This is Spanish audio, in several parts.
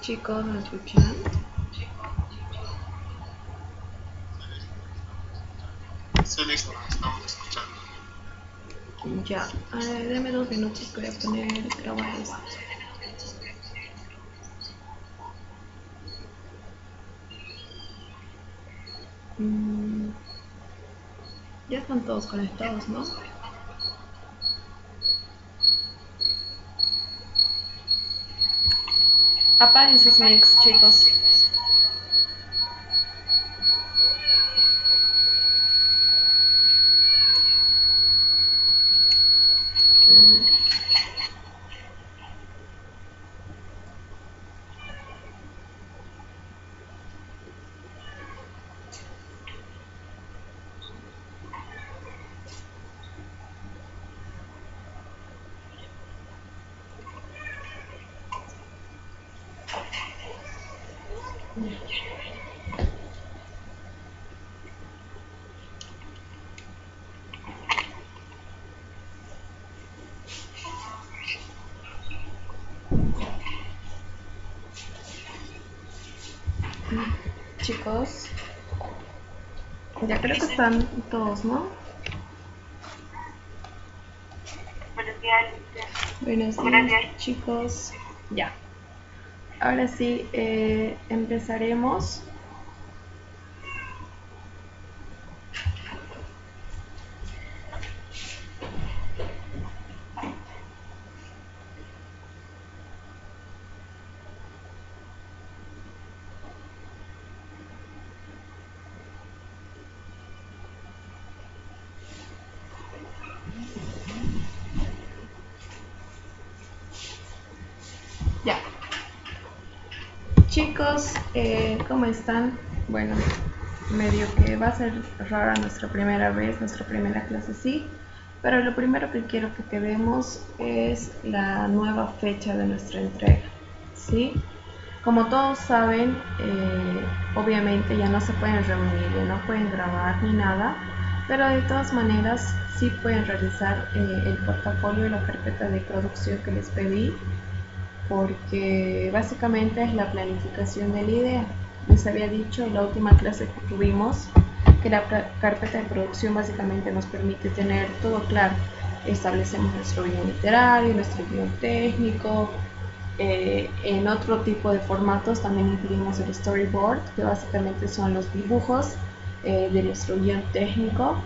Chicos, ¿me escuchan? Sí, listo, estamos escuchando. Ya, deme 2 minutos que voy a poner grabar esto. Ya están todos conectados, ¿no? Apaguen sus mics, chicos. Chicos, ya creo que están todos, ¿no? Buenos días, chicos. Ya. Ahora sí, empezaremos. Ya. Chicos, ¿cómo están? Bueno, medio que va a ser rara nuestra primera vez, nuestra primera clase, sí, pero lo primero que quiero que quedemos es la nueva fecha de nuestra entrega, ¿sí? Como todos saben, obviamente ya no se pueden reunir, ya no pueden grabar ni nada, pero de todas maneras sí pueden realizar el portafolio y la carpeta de producción que les pedí, porque básicamente es la planificación de la idea. Les había dicho en la última clase que tuvimos que la carpeta de producción básicamente nos permite tener todo claro. Establecemos nuestro guión literario, nuestro guión técnico. En otro tipo de formatos también incluimos el storyboard, que básicamente son los dibujos de nuestro guión técnico,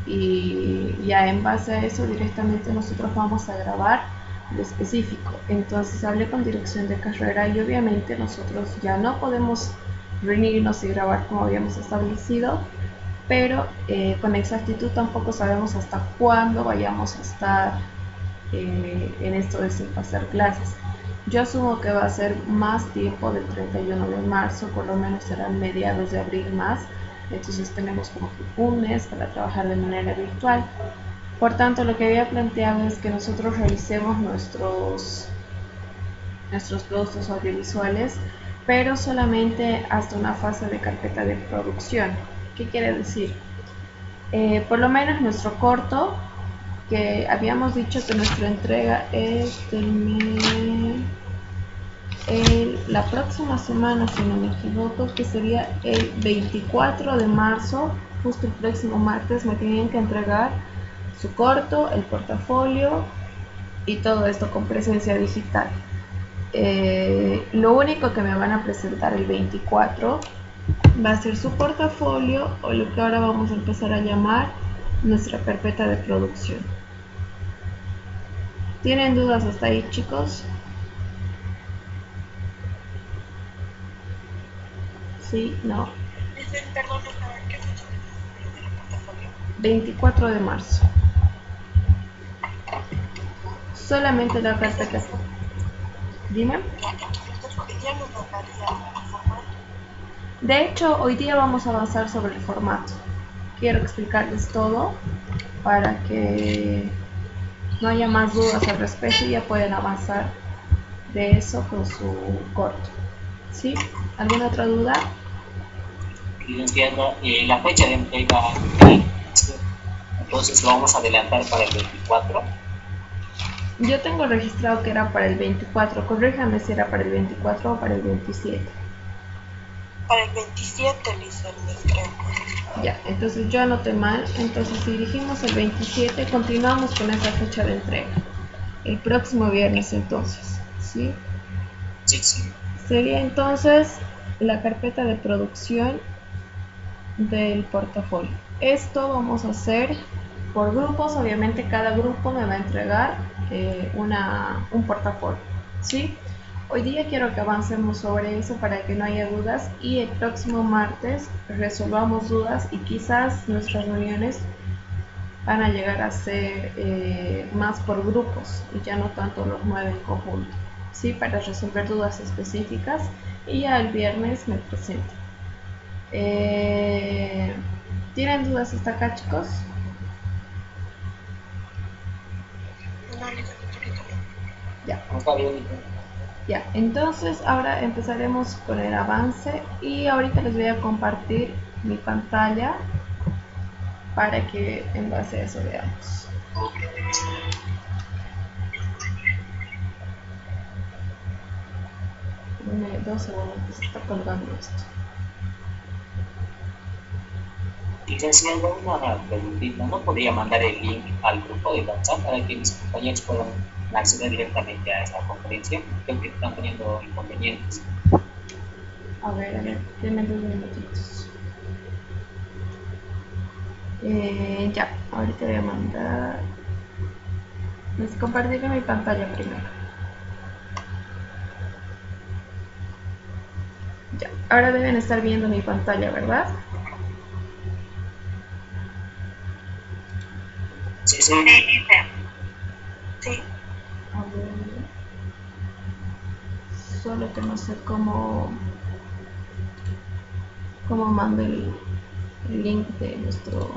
y ya en base a eso directamente nosotros vamos a grabar lo específico. Entonces hablé con dirección de carrera y obviamente nosotros ya no podemos reunirnos y grabar como habíamos establecido, pero con exactitud tampoco sabemos hasta cuándo vayamos a estar en esto de sin pasar clases. Yo asumo que va a ser más tiempo del 31 de marzo, por lo menos serán mediados de abril más, entonces tenemos como que un mes para trabajar de manera virtual. Por tanto, lo que había planteado es que nosotros realicemos nuestros productos audiovisuales, pero solamente hasta una fase de carpeta de producción. ¿Qué quiere decir? Por lo menos nuestro corto, que habíamos dicho que nuestra entrega es la próxima semana, si no me equivoco, que sería el 24 de marzo, justo el próximo martes, me tenían que entregar su corto, el portafolio y todo esto con presencia digital. Lo único que me van a presentar el 24 va a ser su portafolio, o lo que ahora vamos a empezar a llamar nuestra carpeta de producción. ¿Tienen dudas hasta ahí, chicos? Sí, no. 24 de marzo. Solamente la carpeta. Dime. De hecho, hoy día vamos a avanzar sobre el formato. Quiero explicarles todo para que no haya más dudas al respecto y ya pueden avanzar de eso con su corto. ¿Sí? ¿Alguna otra duda? Y entiendo, la fecha de entrega, entonces lo vamos a adelantar para el 24. Yo tengo registrado que era para el 24, corríjame si era para el 24 o para el 27. Para el 27, Lizelle, creo. Ya, entonces yo anoté mal, entonces si dijimos el 27, continuamos con esa fecha de entrega. El próximo viernes entonces, ¿sí? Sí, sí. Sería entonces la carpeta de producción del portafolio. Esto vamos a hacer por grupos, obviamente cada grupo me va a entregar un portafolio, ¿sí? Hoy día quiero que avancemos sobre eso para que no haya dudas y el próximo martes resolvamos dudas y quizás nuestras reuniones van a llegar a ser más por grupos y ya no tanto los 9 en conjunto, ¿sí? Para resolver dudas específicas y ya el viernes me presento. ¿Tienen dudas hasta acá, chicos? No, Lizelle, ahorita no. Ya. Está bien. Ya, entonces ahora empezaremos con el avance y ahorita les voy a compartir mi pantalla para que en base a eso veamos. Dame 2 segundos que se está colgando esto. Y si hay alguna preguntita, ¿no podría mandar el link al grupo de WhatsApp para que mis compañeros puedan acceder directamente a esta conferencia? Creo que están teniendo inconvenientes. A ver, denme 2 minutitos. Ya, ahorita voy a mandar. Les compartiré mi pantalla primero. Ya, ahora deben estar viendo mi pantalla, ¿verdad? Sí, sí. Sí. A ver. Solo que no sé cómo mando el link de nuestro.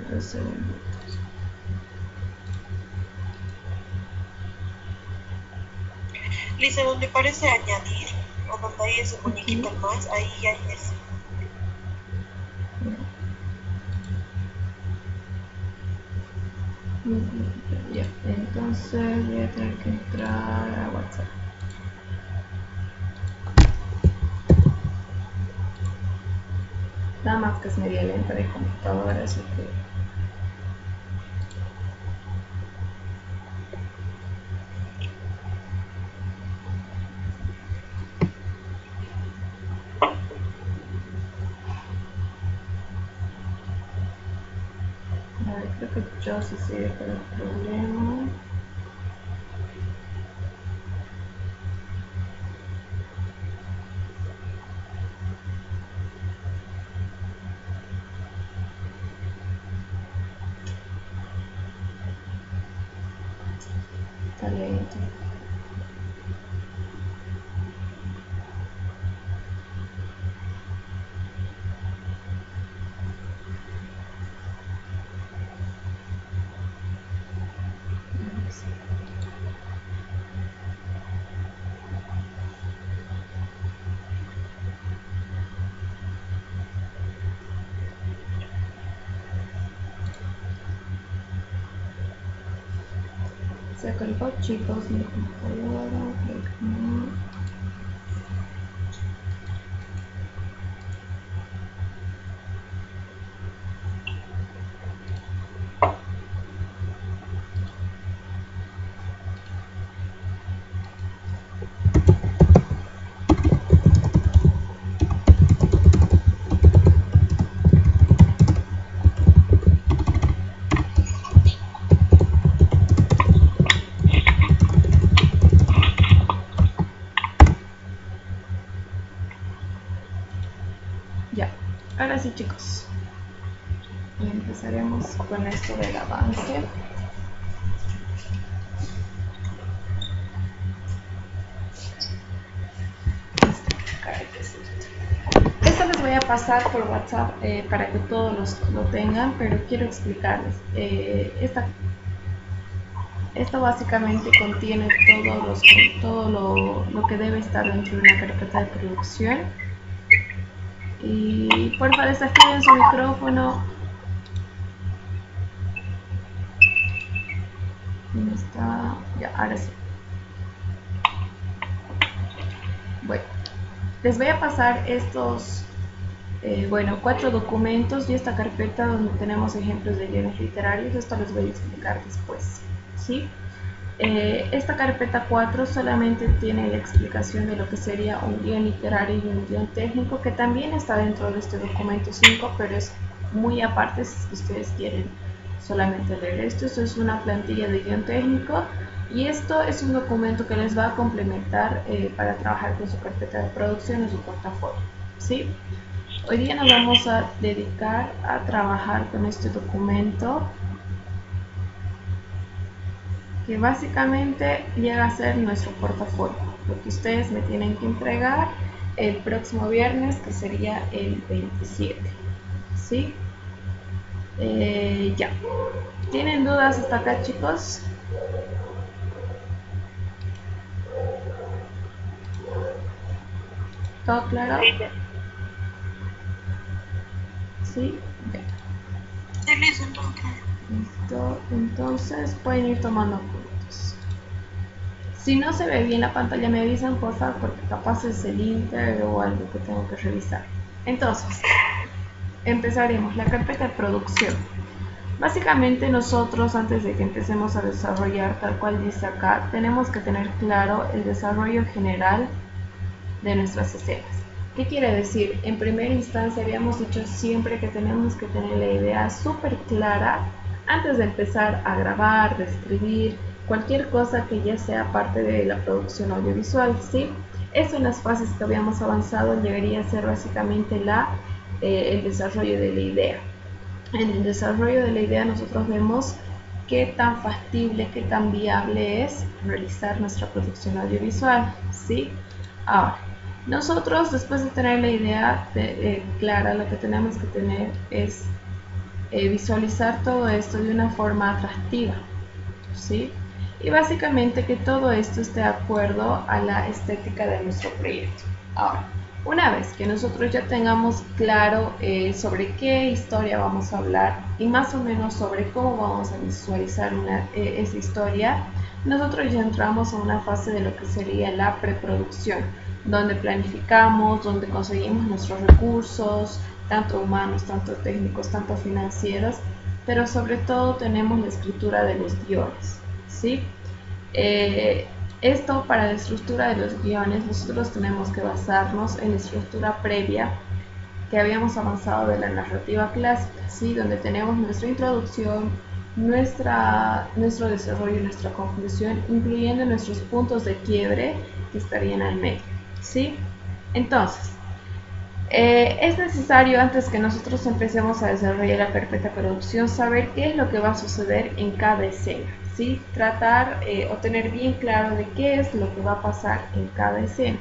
Dos segundos. Lizelle, donde parece añadir, o donde hay ese muñequito más, ahí hay eso. Ya, entonces voy a tener que entrar a WhatsApp. Nada más que es media lenta de computadora, así que. A ver, creo que yo sí sigue con el problema. Está lento. Se colgó, chicos, mi computadora. Creo que no. Ya, ahora sí, chicos. Y empezaremos con esto del avance. Esta les voy a pasar por WhatsApp para que todos lo tengan, pero quiero explicarles. Esto básicamente contiene todo lo que debe estar dentro de una carpeta de producción. Y por favor desactiven su micrófono. ¿Dónde está? Ya, ahora sí. Bueno, les voy a pasar estos 4 documentos y esta carpeta donde tenemos ejemplos de guiones literarios. Esto les voy a explicar después, ¿sí? Esta carpeta 4 solamente tiene la explicación de lo que sería un guión literario y un guión técnico, que también está dentro de este documento 5, pero es muy aparte si ustedes quieren solamente leer esto. Esto es una plantilla de guión técnico y esto es un documento que les va a complementar para trabajar con su carpeta de producción o su portafolio, ¿sí? Hoy día nos vamos a dedicar a trabajar con este documento, que básicamente llega a ser nuestro portafolio, lo que ustedes me tienen que entregar el próximo viernes, que sería el 27, ¿sí? Ya. ¿Tienen dudas hasta acá, chicos? ¿Todo claro? ¿Sí? Ya. Listo, entonces pueden ir tomando puntos. Si no se ve bien la pantalla me avisan, por favor, porque capaz es el Inter o algo que tengo que revisar. Entonces, empezaremos la carpeta de producción. Básicamente nosotros, antes de que empecemos a desarrollar tal cual dice acá, tenemos que tener claro el desarrollo general de nuestras escenas. ¿Qué quiere decir? En primera instancia habíamos dicho siempre que tenemos que tener la idea súper clara antes de empezar a grabar, de escribir, cualquier cosa que ya sea parte de la producción audiovisual, ¿sí? Eso en las fases que habíamos avanzado llegaría a ser básicamente el desarrollo de la idea. En el desarrollo de la idea nosotros vemos qué tan factible, qué tan viable es realizar nuestra producción audiovisual, ¿sí? Ahora, nosotros después de tener la idea clara, lo que tenemos que tener es visualizar todo esto de una forma atractiva, ¿sí? Y básicamente que todo esto esté de acuerdo a la estética de nuestro proyecto. Ahora, una vez que nosotros ya tengamos claro sobre qué historia vamos a hablar y más o menos sobre cómo vamos a visualizar esa historia, nosotros ya entramos a una fase de lo que sería la preproducción, donde planificamos, donde conseguimos nuestros recursos, tanto humanos, tanto técnicos, tanto financieros, pero sobre todo tenemos la escritura de los guiones, ¿sí? Esto, para la estructura de los guiones, nosotros tenemos que basarnos en la estructura previa que habíamos avanzado de la narrativa clásica, ¿sí? Donde tenemos nuestra introducción, nuestro desarrollo y nuestra conclusión, incluyendo nuestros puntos de quiebre que estarían al medio, ¿sí? Entonces, es necesario, antes que nosotros empecemos a desarrollar la carpeta de producción, saber qué es lo que va a suceder en cada escena, ¿sí? Tratar o tener bien claro de qué es lo que va a pasar en cada escena.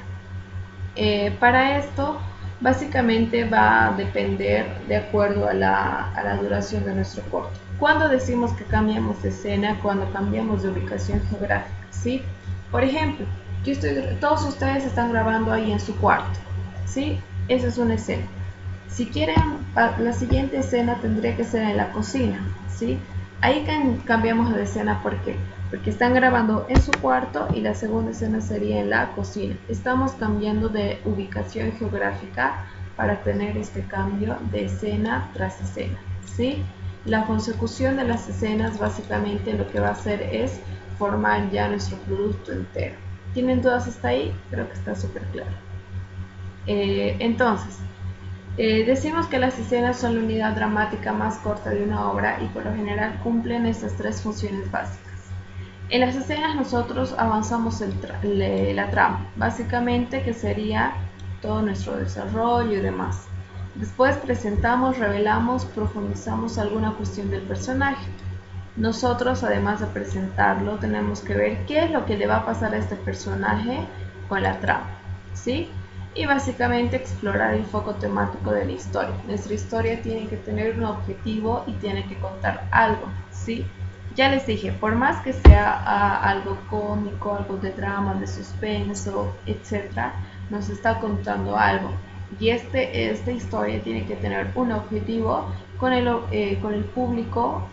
Para esto, básicamente va a depender de acuerdo a la duración de nuestro corto. Cuando decimos que cambiamos de escena, cuando cambiamos de ubicación geográfica, ¿sí? Por ejemplo, todos ustedes están grabando ahí en su cuarto, ¿sí? Esa es una escena. Si quieren, la siguiente escena tendría que ser en la cocina, ¿sí? Ahí cambiamos de escena, ¿por qué? Porque están grabando en su cuarto y la segunda escena sería en la cocina. Estamos cambiando de ubicación geográfica para tener este cambio de escena tras escena, ¿sí? La consecución de las escenas básicamente lo que va a hacer es formar ya nuestro producto entero. ¿Tienen dudas hasta ahí? Creo que está súper claro. Entonces, decimos que las escenas son la unidad dramática más corta de una obra y por lo general cumplen estas tres funciones básicas. En las escenas nosotros avanzamos la trama, básicamente que sería todo nuestro desarrollo y demás. Después presentamos, revelamos, profundizamos alguna cuestión del personaje. Nosotros, además de presentarlo, tenemos que ver qué es lo que le va a pasar a este personaje con la trama, ¿sí? y básicamente explorar el foco temático de la historia. Nuestra historia tiene que tener un objetivo y tiene que contar algo, ¿sí? Ya les dije, por más que sea algo cómico, algo de drama, de suspenso, etc., nos está contando algo. Y esta historia tiene que tener un objetivo con el público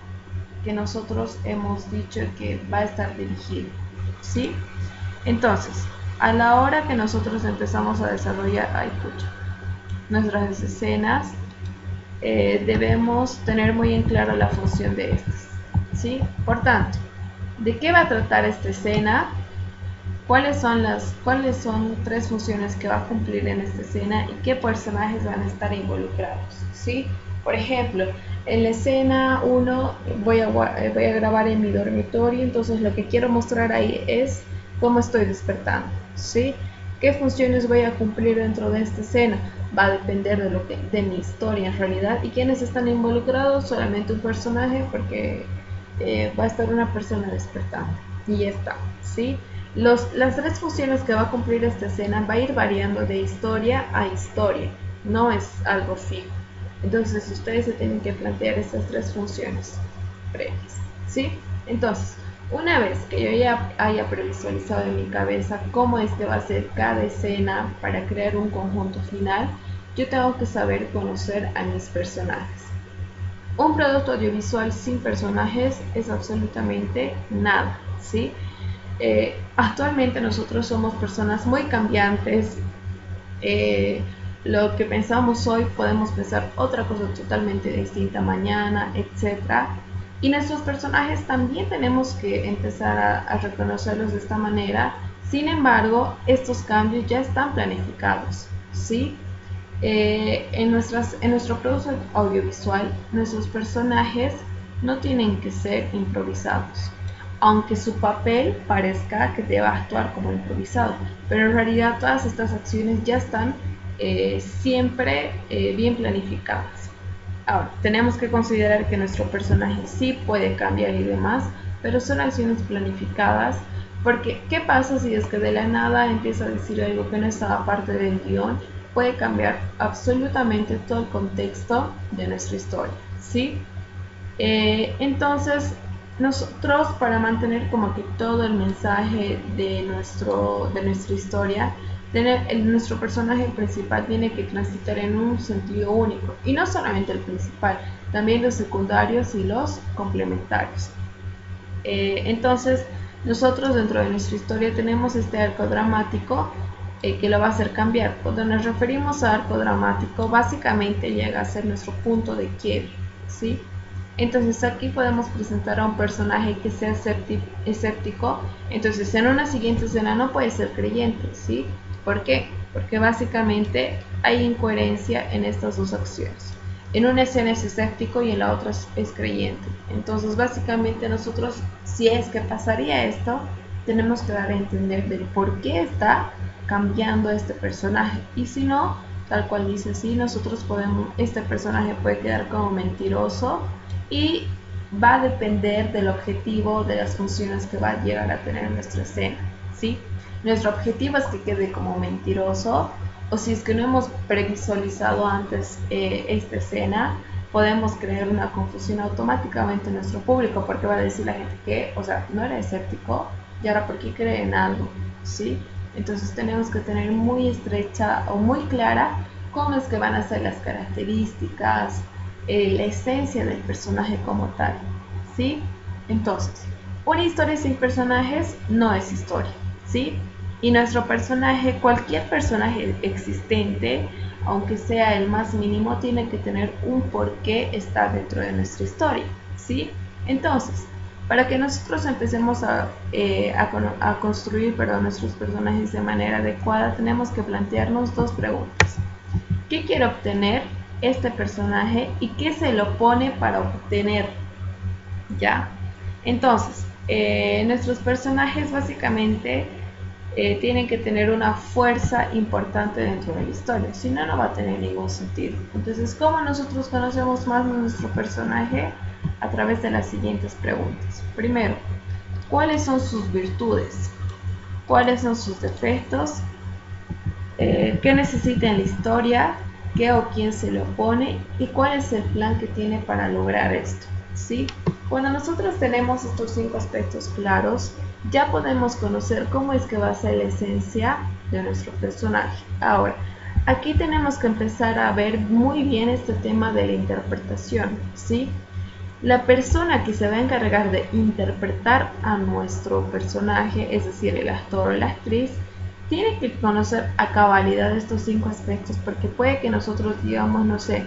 que nosotros hemos dicho que va a estar dirigido, ¿sí? Entonces, a la hora que nosotros empezamos a desarrollar nuestras escenas, debemos tener muy en claro la función de estas, ¿sí? Por tanto, ¿de qué va a tratar esta escena? ¿Cuáles son 3 funciones que va a cumplir en esta escena y qué personajes van a estar involucrados, ¿sí? Por ejemplo, en la escena 1 voy a grabar en mi dormitorio, entonces lo que quiero mostrar ahí es cómo estoy despertando, ¿sí? ¿Qué funciones voy a cumplir dentro de esta escena? Va a depender de mi historia en realidad. ¿Y quiénes están involucrados? Solamente un personaje, porque va a estar una persona despertando y ya está, ¿sí? Las 3 funciones que va a cumplir esta escena va a ir variando de historia a historia, no es algo fijo. Entonces ustedes se tienen que plantear estas 3 funciones previas, ¿sí? Entonces, una vez que yo ya haya previsualizado en mi cabeza cómo es que va a ser cada escena para crear un conjunto final, yo tengo que saber conocer a mis personajes. Un producto audiovisual sin personajes es absolutamente nada, ¿sí? Actualmente nosotros somos personas muy cambiantes. Lo que pensamos hoy podemos pensar otra cosa totalmente distinta mañana, etc. Y nuestros personajes también tenemos que empezar a reconocerlos de esta manera. Sin embargo, estos cambios ya están planificados, ¿sí? En nuestro producto audiovisual, nuestros personajes no tienen que ser improvisados, aunque su papel parezca que deba actuar como improvisado, pero en realidad todas estas acciones ya están siempre bien planificadas. Ahora, tenemos que considerar que nuestro personaje sí puede cambiar y demás, pero son acciones planificadas, porque ¿qué pasa si es que de la nada empieza a decir algo que no estaba parte del guión? Puede cambiar absolutamente todo el contexto de nuestra historia, ¿sí? Entonces, nosotros, para mantener como que todo el mensaje de nuestra historia, nuestro personaje principal tiene que transitar en un sentido único, y no solamente el principal, también los secundarios y los complementarios. Entonces, nosotros dentro de nuestra historia tenemos este arco dramático que lo va a hacer cambiar. Cuando nos referimos a arco dramático, básicamente llega a ser nuestro punto de quiebre, ¿sí? Entonces aquí podemos presentar a un personaje que sea escéptico, entonces en una siguiente escena no puede ser creyente, ¿sí? ¿Por qué? Porque básicamente hay incoherencia en estas dos acciones. En una escena es escéptico y en la otra es creyente. Entonces básicamente nosotros, si es que pasaría esto, tenemos que dar a entender del por qué está cambiando este personaje, y si no, tal cual dice así, este personaje puede quedar como mentiroso y va a depender del objetivo, de las funciones que va a llegar a tener nuestra escena, ¿sí? Nuestro objetivo es que quede como mentiroso, o si es que no hemos previsualizado antes esta escena, podemos crear una confusión automáticamente en nuestro público, porque va a decir la gente que, o sea, no era escéptico y ahora ¿por qué cree en algo? ¿Sí? Entonces tenemos que tener muy estrecha o muy clara cómo es que van a ser las características, la esencia del personaje como tal, ¿sí? Entonces, una historia sin personajes no es historia, ¿sí? Y nuestro personaje, cualquier personaje existente, aunque sea el más mínimo, tiene que tener un porqué estar dentro de nuestra historia, ¿sí? Entonces, para que nosotros empecemos a construir nuestros personajes de manera adecuada, tenemos que plantearnos 2 preguntas. ¿Qué quiere obtener este personaje y qué se le opone para obtener? ¿Ya? Entonces, nuestros personajes básicamente tienen que tener una fuerza importante dentro de la historia, si no, no va a tener ningún sentido. Entonces, ¿cómo nosotros conocemos más de nuestro personaje? A través de las siguientes preguntas. Primero, ¿cuáles son sus virtudes? ¿Cuáles son sus defectos? qué necesita en la historia, qué o quién se le opone y cuál es el plan que tiene para lograr esto, ¿sí? Cuando nosotros tenemos estos 5 aspectos claros, ya podemos conocer cómo es que va a ser la esencia de nuestro personaje. Ahora, aquí tenemos que empezar a ver muy bien este tema de la interpretación, ¿sí? La persona que se va a encargar de interpretar a nuestro personaje, es decir, el actor o la actriz, tiene que conocer a cabalidad estos 5 aspectos, porque puede que nosotros digamos, no sé,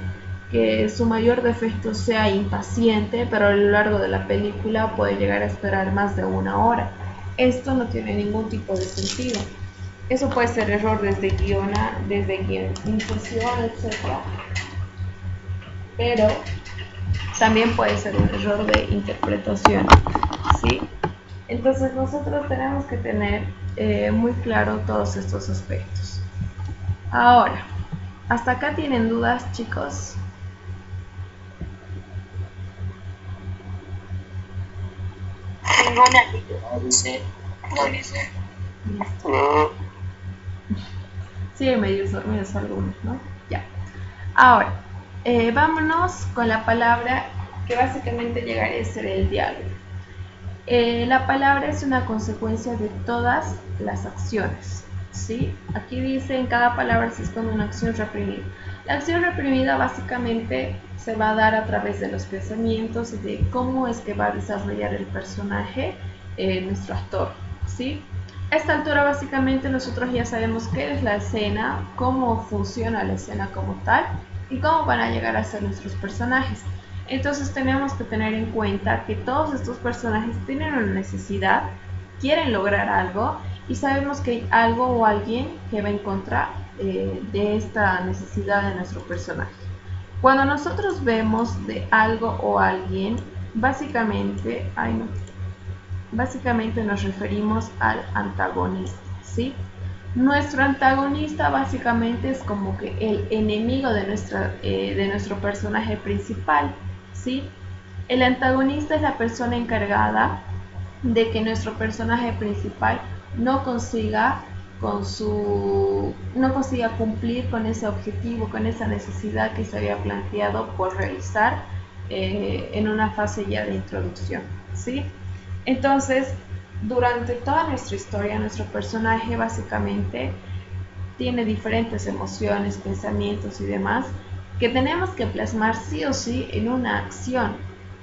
que su mayor defecto sea impaciente, pero a lo largo de la película puede llegar a esperar más de 1 hora. Esto no tiene ningún tipo de sentido. Eso puede ser error desde guionización, etc. Pero también puede ser un error de interpretación, ¿sí? Entonces nosotros tenemos que tener muy claro todos estos aspectos. Ahora, ¿hasta acá tienen dudas, chicos? Ninguna. No dice, No dice. Sí, medio dormidos algunos, ¿no? Ya. Ahora, vámonos con la palabra que básicamente llegaría a ser el diálogo. La palabra es una consecuencia de todas las acciones, ¿sí? Aquí dice en cada palabra se esconde una acción reprimida. La acción reprimida básicamente se va a dar a través de los pensamientos y de cómo es que va a desarrollar el personaje nuestro actor, ¿sí? A esta altura básicamente nosotros ya sabemos qué es la escena, cómo funciona la escena como tal y cómo van a llegar a ser nuestros personajes. Entonces tenemos que tener en cuenta que todos estos personajes tienen una necesidad, quieren lograr algo y sabemos que hay algo o alguien que va en contra de esta necesidad de nuestro personaje. Cuando nosotros vemos de algo o alguien, básicamente nos referimos al antagonista, ¿sí? Nuestro antagonista básicamente es como que el enemigo de nuestro personaje principal, ¿sí? El antagonista es la persona encargada de que nuestro personaje principal no consiga cumplir con ese objetivo, con esa necesidad que se había planteado por realizar en una fase ya de introducción, ¿sí? Entonces, durante toda nuestra historia, nuestro personaje básicamente tiene diferentes emociones, pensamientos y demás que tenemos que plasmar sí o sí en una acción.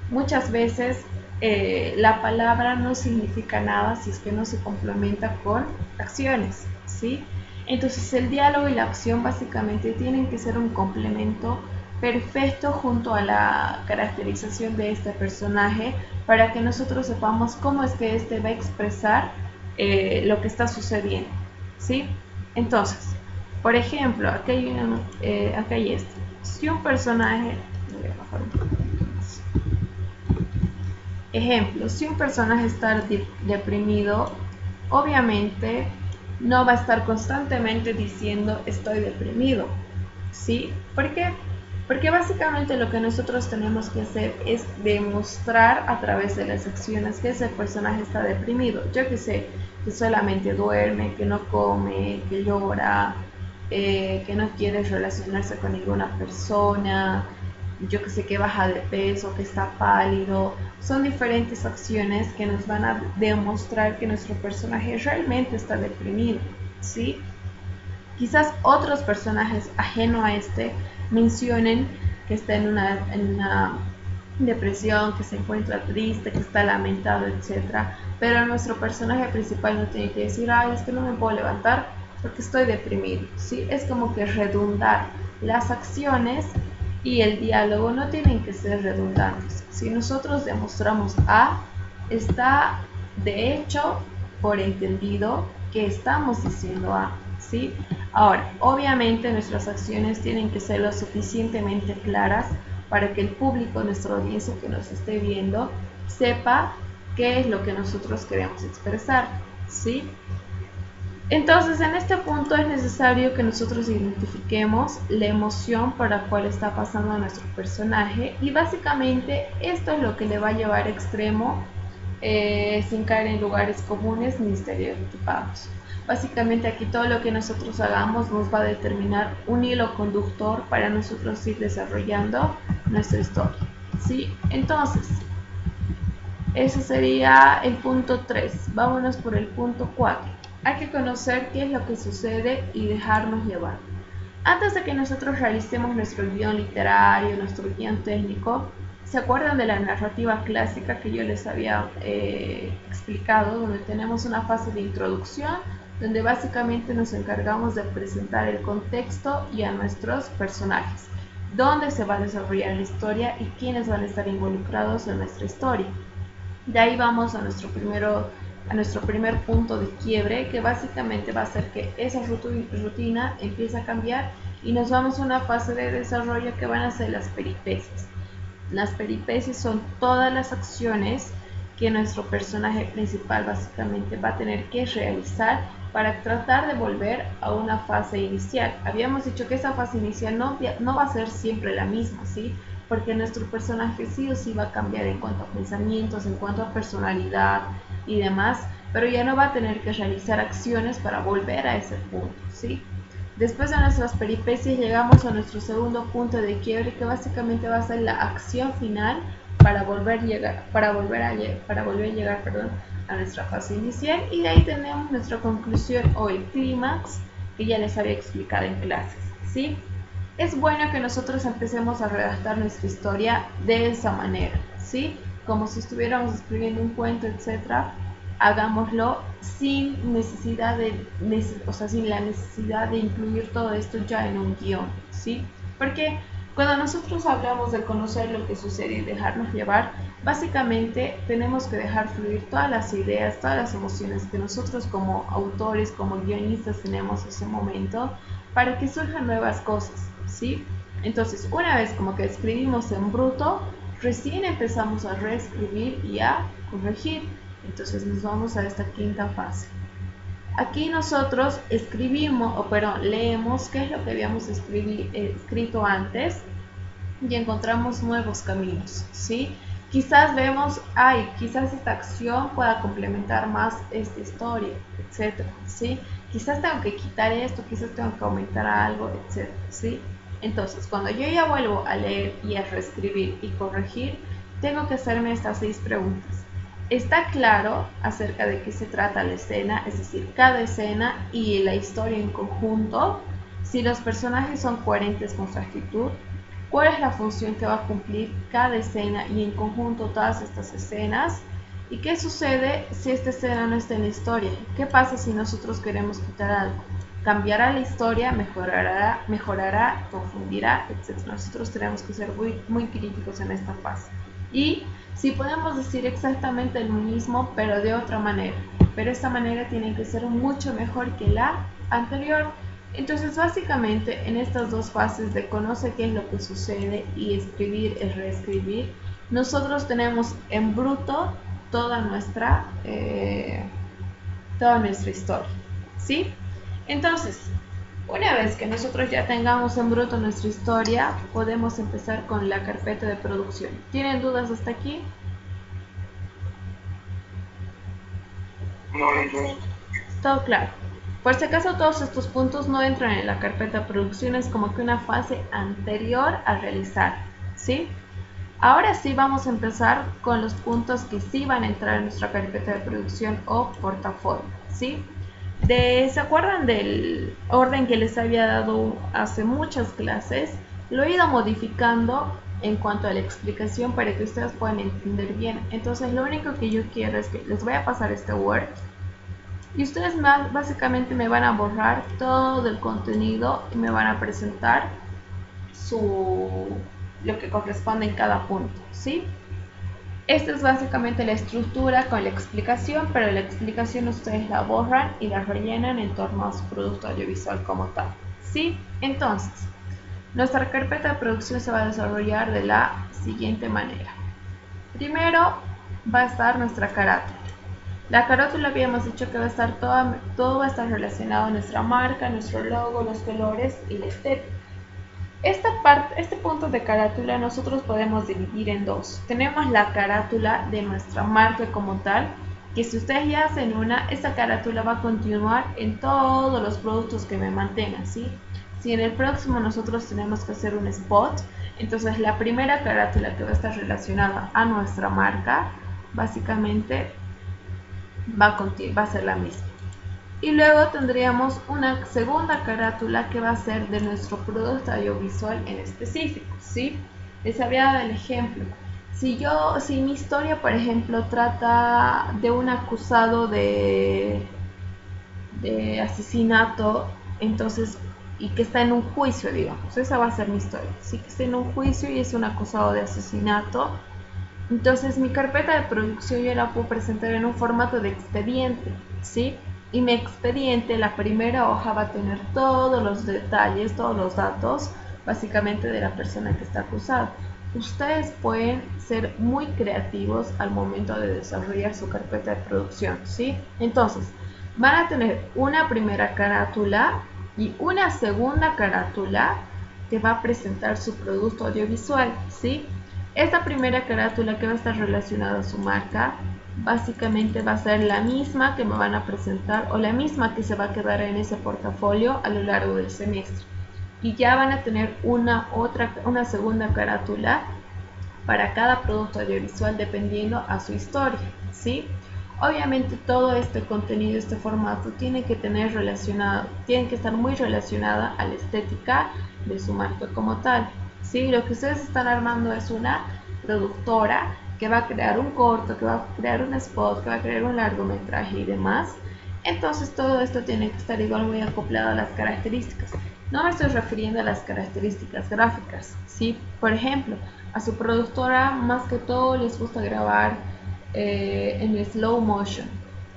Muchas veces la palabra no significa nada si es que no se complementa con acciones, ¿sí? Entonces el diálogo y la acción básicamente tienen que ser un complemento perfecto junto a la caracterización de este personaje para que nosotros sepamos cómo es que este va a expresar lo que está sucediendo, ¿sí? Entonces, por ejemplo, aquí hay esto. Si un personaje... Voy a bajar un poquito más. Ejemplo, si un personaje está deprimido, obviamente no va a estar constantemente diciendo estoy deprimido, ¿sí? ¿Por qué? Porque básicamente lo que nosotros tenemos que hacer es demostrar a través de las acciones que ese personaje está deprimido. Yo que sé, que solamente duerme, que no come, que llora, que no quiere relacionarse con ninguna persona, yo que sé, que baja de peso, que está pálido. Son diferentes acciones que nos van a demostrar que nuestro personaje realmente está deprimido, ¿sí? Quizás otros personajes ajeno a este mencionen que está en una depresión, que se encuentra triste, que está lamentado, etc. Pero nuestro personaje principal no tiene que decir, ay, es que no me puedo levantar porque estoy deprimido, ¿sí? Es como que redundar. Las acciones y el diálogo no tienen que ser redundantes. Si nosotros demostramos A, está de hecho por entendido que estamos diciendo A, ¿sí? Ahora, obviamente nuestras acciones tienen que ser lo suficientemente claras para que el público, nuestra audiencia que nos esté viendo, sepa qué es lo que nosotros queremos expresar, ¿sí? Entonces, en este punto es necesario que nosotros identifiquemos la emoción por la cual está pasando a nuestro personaje y básicamente esto es lo que le va a llevar a extremo sin caer en lugares comunes ni estereotipados. Básicamente aquí todo lo que nosotros hagamos nos va a determinar un hilo conductor para nosotros ir desarrollando nuestra historia, ¿sí? Entonces, ese sería el punto 3. Vámonos por el punto 4. Hay que conocer qué es lo que sucede y dejarnos llevar. Antes de que nosotros realicemos nuestro guión literario, nuestro guión técnico, ¿se acuerdan de la narrativa clásica que yo les había explicado? Donde tenemos una fase de introducción, donde básicamente nos encargamos de presentar el contexto y a nuestros personajes, dónde se va a desarrollar la historia y quiénes van a estar involucrados en nuestra historia. De ahí vamos a nuestro primer punto de quiebre, que básicamente va a ser que esa rutina empieza a cambiar y nos vamos a una fase de desarrollo que van a ser las peripecias. Las peripecias son todas las acciones que nuestro personaje principal básicamente va a tener que realizar para tratar de volver a una fase inicial. Habíamos dicho que esa fase inicial no va a ser siempre la misma, ¿sí? Porque nuestro personaje sí o sí va a cambiar en cuanto a pensamientos, en cuanto a personalidad y demás, pero ya no va a tener que realizar acciones para volver a ese punto, ¿sí? Después de nuestras peripecias llegamos a nuestro segundo punto de quiebre, que básicamente va a ser la acción final para volver a llegar a nuestra fase inicial, y de ahí tenemos nuestra conclusión o el clímax que ya les había explicado en clases, ¿sí? Es bueno que nosotros empecemos a redactar nuestra historia de esa manera, ¿sí? Como si estuviéramos escribiendo un cuento, etcétera. Hagámoslo sin sin la necesidad de incluir todo esto ya en un guión, ¿sí? Porque cuando nosotros hablamos de conocer lo que sucede y dejarnos llevar, básicamente tenemos que dejar fluir todas las ideas, todas las emociones que nosotros como autores, como guionistas tenemos en ese momento, para que surjan nuevas cosas, ¿sí? Entonces, una vez como que escribimos en bruto, recién empezamos a reescribir y a corregir. Entonces nos vamos a esta quinta fase. Aquí nosotros leemos qué es lo que habíamos escrito antes y encontramos nuevos caminos, ¿sí? Quizás vemos, quizás esta acción pueda complementar más esta historia, etcétera, ¿sí? Quizás tengo que quitar esto, quizás tengo que aumentar algo, etcétera, ¿sí? Entonces, cuando yo ya vuelvo a leer y a reescribir y corregir, tengo que hacerme estas 6 preguntas. ¿Está claro acerca de qué se trata la escena, es decir, cada escena y la historia en conjunto? Si los personajes son coherentes con su actitud, ¿cuál es la función que va a cumplir cada escena y en conjunto todas estas escenas? ¿Y qué sucede si esta escena no está en la historia? ¿Qué pasa si nosotros queremos quitar algo? ¿Cambiará la historia? ¿Mejorará? ¿Confundirá? Etc. Nosotros tenemos que ser muy críticos en esta fase. Y si podemos decir exactamente lo mismo, pero de otra manera. Pero esta manera tiene que ser mucho mejor que la anterior. Entonces, básicamente, en estas 2 fases de conocer qué es lo que sucede y escribir y reescribir, nosotros tenemos en bruto toda nuestra historia, ¿sí? Entonces, una vez que nosotros ya tengamos en bruto nuestra historia, podemos empezar con la carpeta de producción. ¿Tienen dudas hasta aquí? No. Todo claro. Por si acaso todos estos puntos no entran en la carpeta de producción, es como que una fase anterior a realizar, ¿sí? Ahora sí vamos a empezar con los puntos que sí van a entrar en nuestra carpeta de producción o portafolio, ¿sí? ¿Se acuerdan del orden que les había dado hace muchas clases? Lo he ido modificando en cuanto a la explicación para que ustedes puedan entender bien. Entonces lo único que yo quiero es que les voy a pasar este Word y ustedes básicamente me van a borrar todo el contenido y me van a presentar lo que corresponde en cada punto, ¿sí? Esta es básicamente la estructura con la explicación, pero la explicación ustedes la borran y la rellenan en torno a su producto audiovisual como tal, ¿sí? Entonces, nuestra carpeta de producción se va a desarrollar de la siguiente manera. Primero va a estar nuestra carátula. La carátula habíamos dicho que va a estar todo va a estar relacionado a nuestra marca, nuestro logo, los colores y la estética. Este punto de carátula nosotros podemos dividir en dos. Tenemos la carátula de nuestra marca como tal, que si ustedes ya hacen una, esta carátula va a continuar en todos los productos que me mantengan, ¿sí? Si en el próximo nosotros tenemos que hacer un spot, entonces la primera carátula que va a estar relacionada a nuestra marca, básicamente va a ser la misma. Y luego tendríamos una segunda carátula que va a ser de nuestro producto audiovisual en específico, ¿sí? Les había dado el ejemplo. Si mi historia, por ejemplo, trata de un acusado de asesinato, entonces, y que está en un juicio, digamos, esa va a ser mi historia. Sí, que está en un juicio y es un acusado de asesinato. Entonces mi carpeta de producción yo la puedo presentar en un formato de expediente, ¿sí? Y mi expediente, la primera hoja va a tener todos los detalles, todos los datos, básicamente de la persona que está acusada. Ustedes pueden ser muy creativos al momento de desarrollar su carpeta de producción, ¿sí? Entonces, van a tener una primera carátula y una segunda carátula que va a presentar su producto audiovisual, ¿sí? Esta primera carátula que va a estar relacionada a su marca, básicamente va a ser la misma que me van a presentar o la misma que se va a quedar en ese portafolio a lo largo del semestre. Y ya van a tener una segunda carátula para cada producto audiovisual dependiendo a su historia, ¿sí? Obviamente todo este contenido, este formato tiene que estar muy relacionada a la estética de su marca como tal. ¿Sí? Lo que ustedes están armando es una productora que va a crear un corto, que va a crear un spot, que va a crear un largometraje y demás. Entonces todo esto tiene que estar igual muy acoplado a las características. No me estoy refiriendo a las características gráficas, ¿sí? Por ejemplo, a su productora más que todo les gusta grabar en slow motion.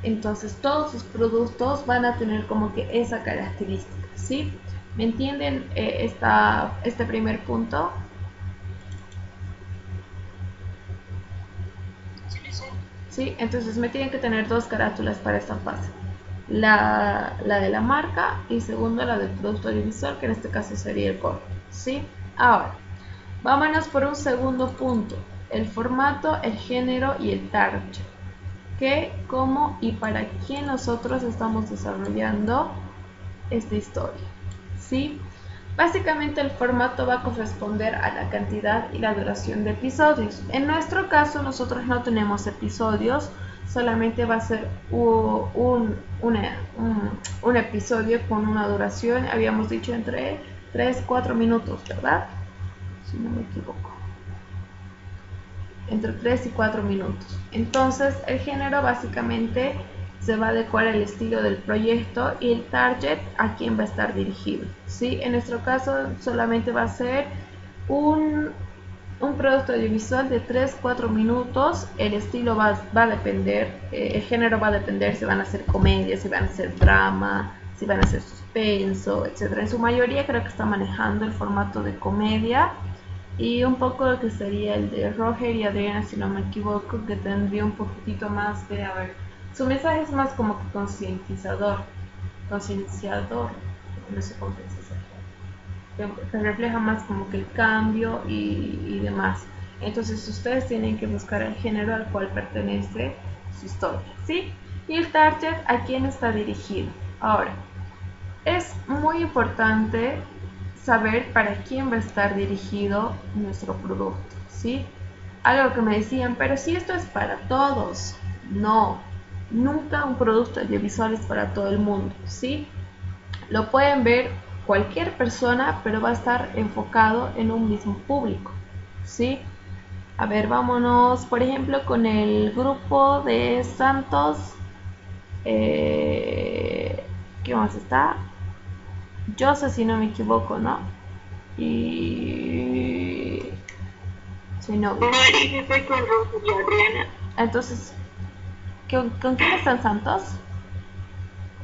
Entonces todos sus productos van a tener como que esa característica, ¿sí? ¿Me entienden este primer punto? Sí, entonces me tienen que tener dos carátulas para esta fase. La de la marca y segundo la del producto audiovisual, que en este caso sería el corto, ¿sí? Ahora, vámonos por un segundo punto. El formato, el género y el target. ¿Qué, cómo y para quién nosotros estamos desarrollando esta historia? ¿Sí? Básicamente el formato va a corresponder a la cantidad y la duración de episodios. En nuestro caso nosotros no tenemos episodios, solamente va a ser un episodio con una duración, habíamos dicho entre 3 y 4 minutos, ¿verdad? Si no me equivoco. Entre 3 y 4 minutos. Entonces el género básicamente se va a adecuar al estilo del proyecto y el target a quién va a estar dirigido, ¿sí? En nuestro caso solamente va a ser un producto audiovisual de 3-4 minutos. El estilo va a depender, el género va a depender si van a ser comedias, si van a ser drama, si van a ser suspenso, etc. En su mayoría creo que está manejando el formato de comedia y un poco lo que sería el de Roger y Adriana, si no me equivoco, que tendría un poquitito más de, su mensaje es más como que concienciador, no sé cómo se dice, que refleja más como que el cambio y demás. Entonces ustedes tienen que buscar el género al cual pertenece su historia, ¿sí? Y el target a quién está dirigido. Ahora, es muy importante saber para quién va a estar dirigido nuestro producto, ¿sí? Algo que me decían, pero si esto es para todos, no. Nunca un producto audiovisual es para todo el mundo, ¿sí? Lo pueden ver cualquier persona, pero va a estar enfocado en un mismo público, ¿sí? A ver, vámonos, por ejemplo, con el grupo de Santos. ¿Qué más está? Yo sé si no me equivoco, ¿no? Y... soy novia. No, y fue con Rosa y Adriana. Entonces, ¿con quién están Santos?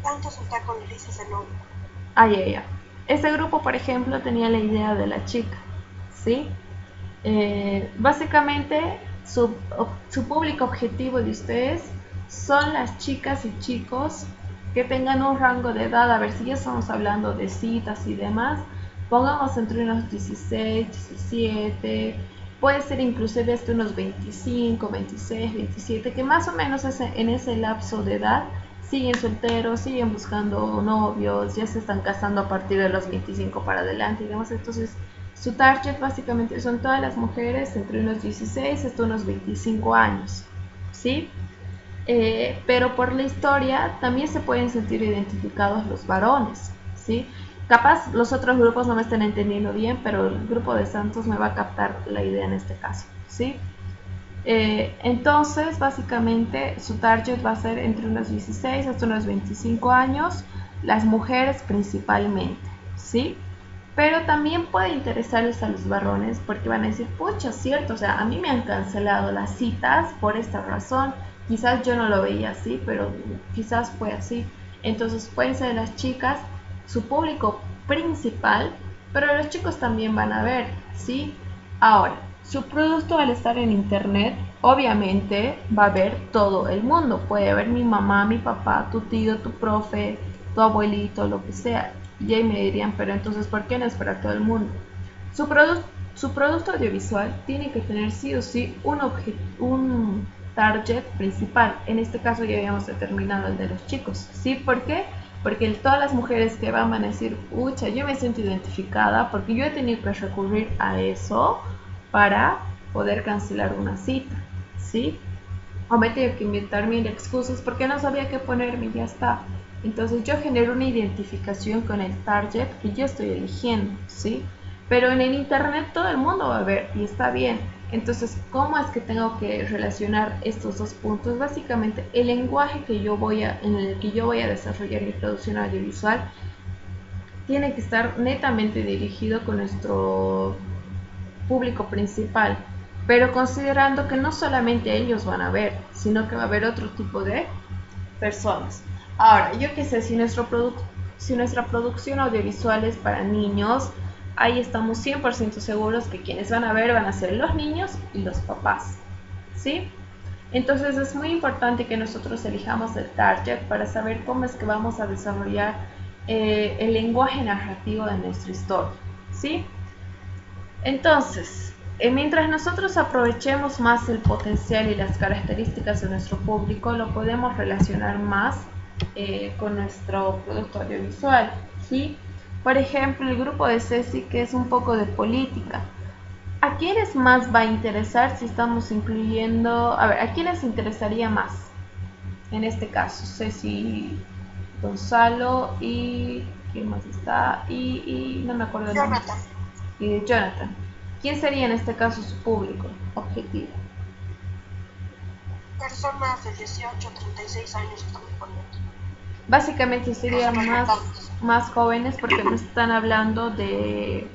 Santos está con Elisa Zanoni. Ya. Este grupo, por ejemplo, tenía la idea de la chica, ¿sí? Básicamente, su público objetivo de ustedes son las chicas y chicos que tengan un rango de edad, a ver si ya estamos hablando de citas y demás, Pongamos entre unos 16, 17, puede ser inclusive hasta unos 25, 26, 27, que más o menos en ese lapso de edad siguen solteros, siguen buscando novios, ya se están casando a partir de los 25 para adelante, digamos. Entonces su target básicamente son todas las mujeres entre unos 16 hasta unos 25 años, ¿sí? Pero por la historia también se pueden sentir identificados los varones, ¿sí? Capaz los otros grupos no me estén entendiendo bien, pero el grupo de Santos me va a captar la idea en este caso, ¿sí? Entonces, básicamente, su target va a ser entre unos 16 hasta unos 25 años, las mujeres principalmente, ¿sí? Pero también puede interesarles a los varones porque van a decir, pucha, cierto, o sea, a mí me han cancelado las citas por esta razón. Quizás yo no lo veía así, pero quizás fue así. Entonces pueden ser las chicas su público principal, pero los chicos también van a ver, ¿sí? Ahora, su producto al estar en internet, obviamente va a ver todo el mundo. Puede ver mi mamá, mi papá, tu tío, tu profe, tu abuelito, lo que sea. Y ahí me dirían, pero entonces, ¿por qué no es para todo el mundo? Su producto audiovisual tiene que tener sí o sí un target principal. En este caso ya habíamos determinado el de los chicos. ¿Sí? ¿Por qué? Porque todas las mujeres que van a decir, ucha, yo me siento identificada porque yo he tenido que recurrir a eso para poder cancelar una cita, ¿sí? O me tengo que inventar mil excusas porque no sabía qué ponerme y ya está. Entonces yo genero una identificación con el target que yo estoy eligiendo, ¿sí? Pero en el internet todo el mundo va a ver y está bien. Entonces, ¿cómo es que tengo que relacionar estos dos puntos? Básicamente, el lenguaje en el que yo voy a desarrollar mi producción audiovisual tiene que estar netamente dirigido con nuestro público principal, pero considerando que no solamente ellos van a ver, sino que va a haber otro tipo de personas. Ahora, yo qué sé, si nuestra producción audiovisual es para niños, ahí estamos 100% seguros que quienes van a ver van a ser los niños y los papás, ¿sí? Entonces es muy importante que nosotros elijamos el target para saber cómo es que vamos a desarrollar el lenguaje narrativo de nuestra historia, ¿sí? Entonces, mientras nosotros aprovechemos más el potencial y las características de nuestro público, lo podemos relacionar más con nuestro producto audiovisual, ¿sí? Por ejemplo, el grupo de Ceci, que es un poco de política. ¿A quiénes más va a interesar si estamos incluyendo... A ver, ¿a quién les interesaría más? En este caso, Ceci, Gonzalo y... ¿quién más está? Y no me acuerdo el nombre. Jonathan. Y Jonathan. ¿Quién sería en este caso su público objetivo? Personas de 18 a 36 años estamos poniendo. Básicamente serían más jóvenes porque me están hablando de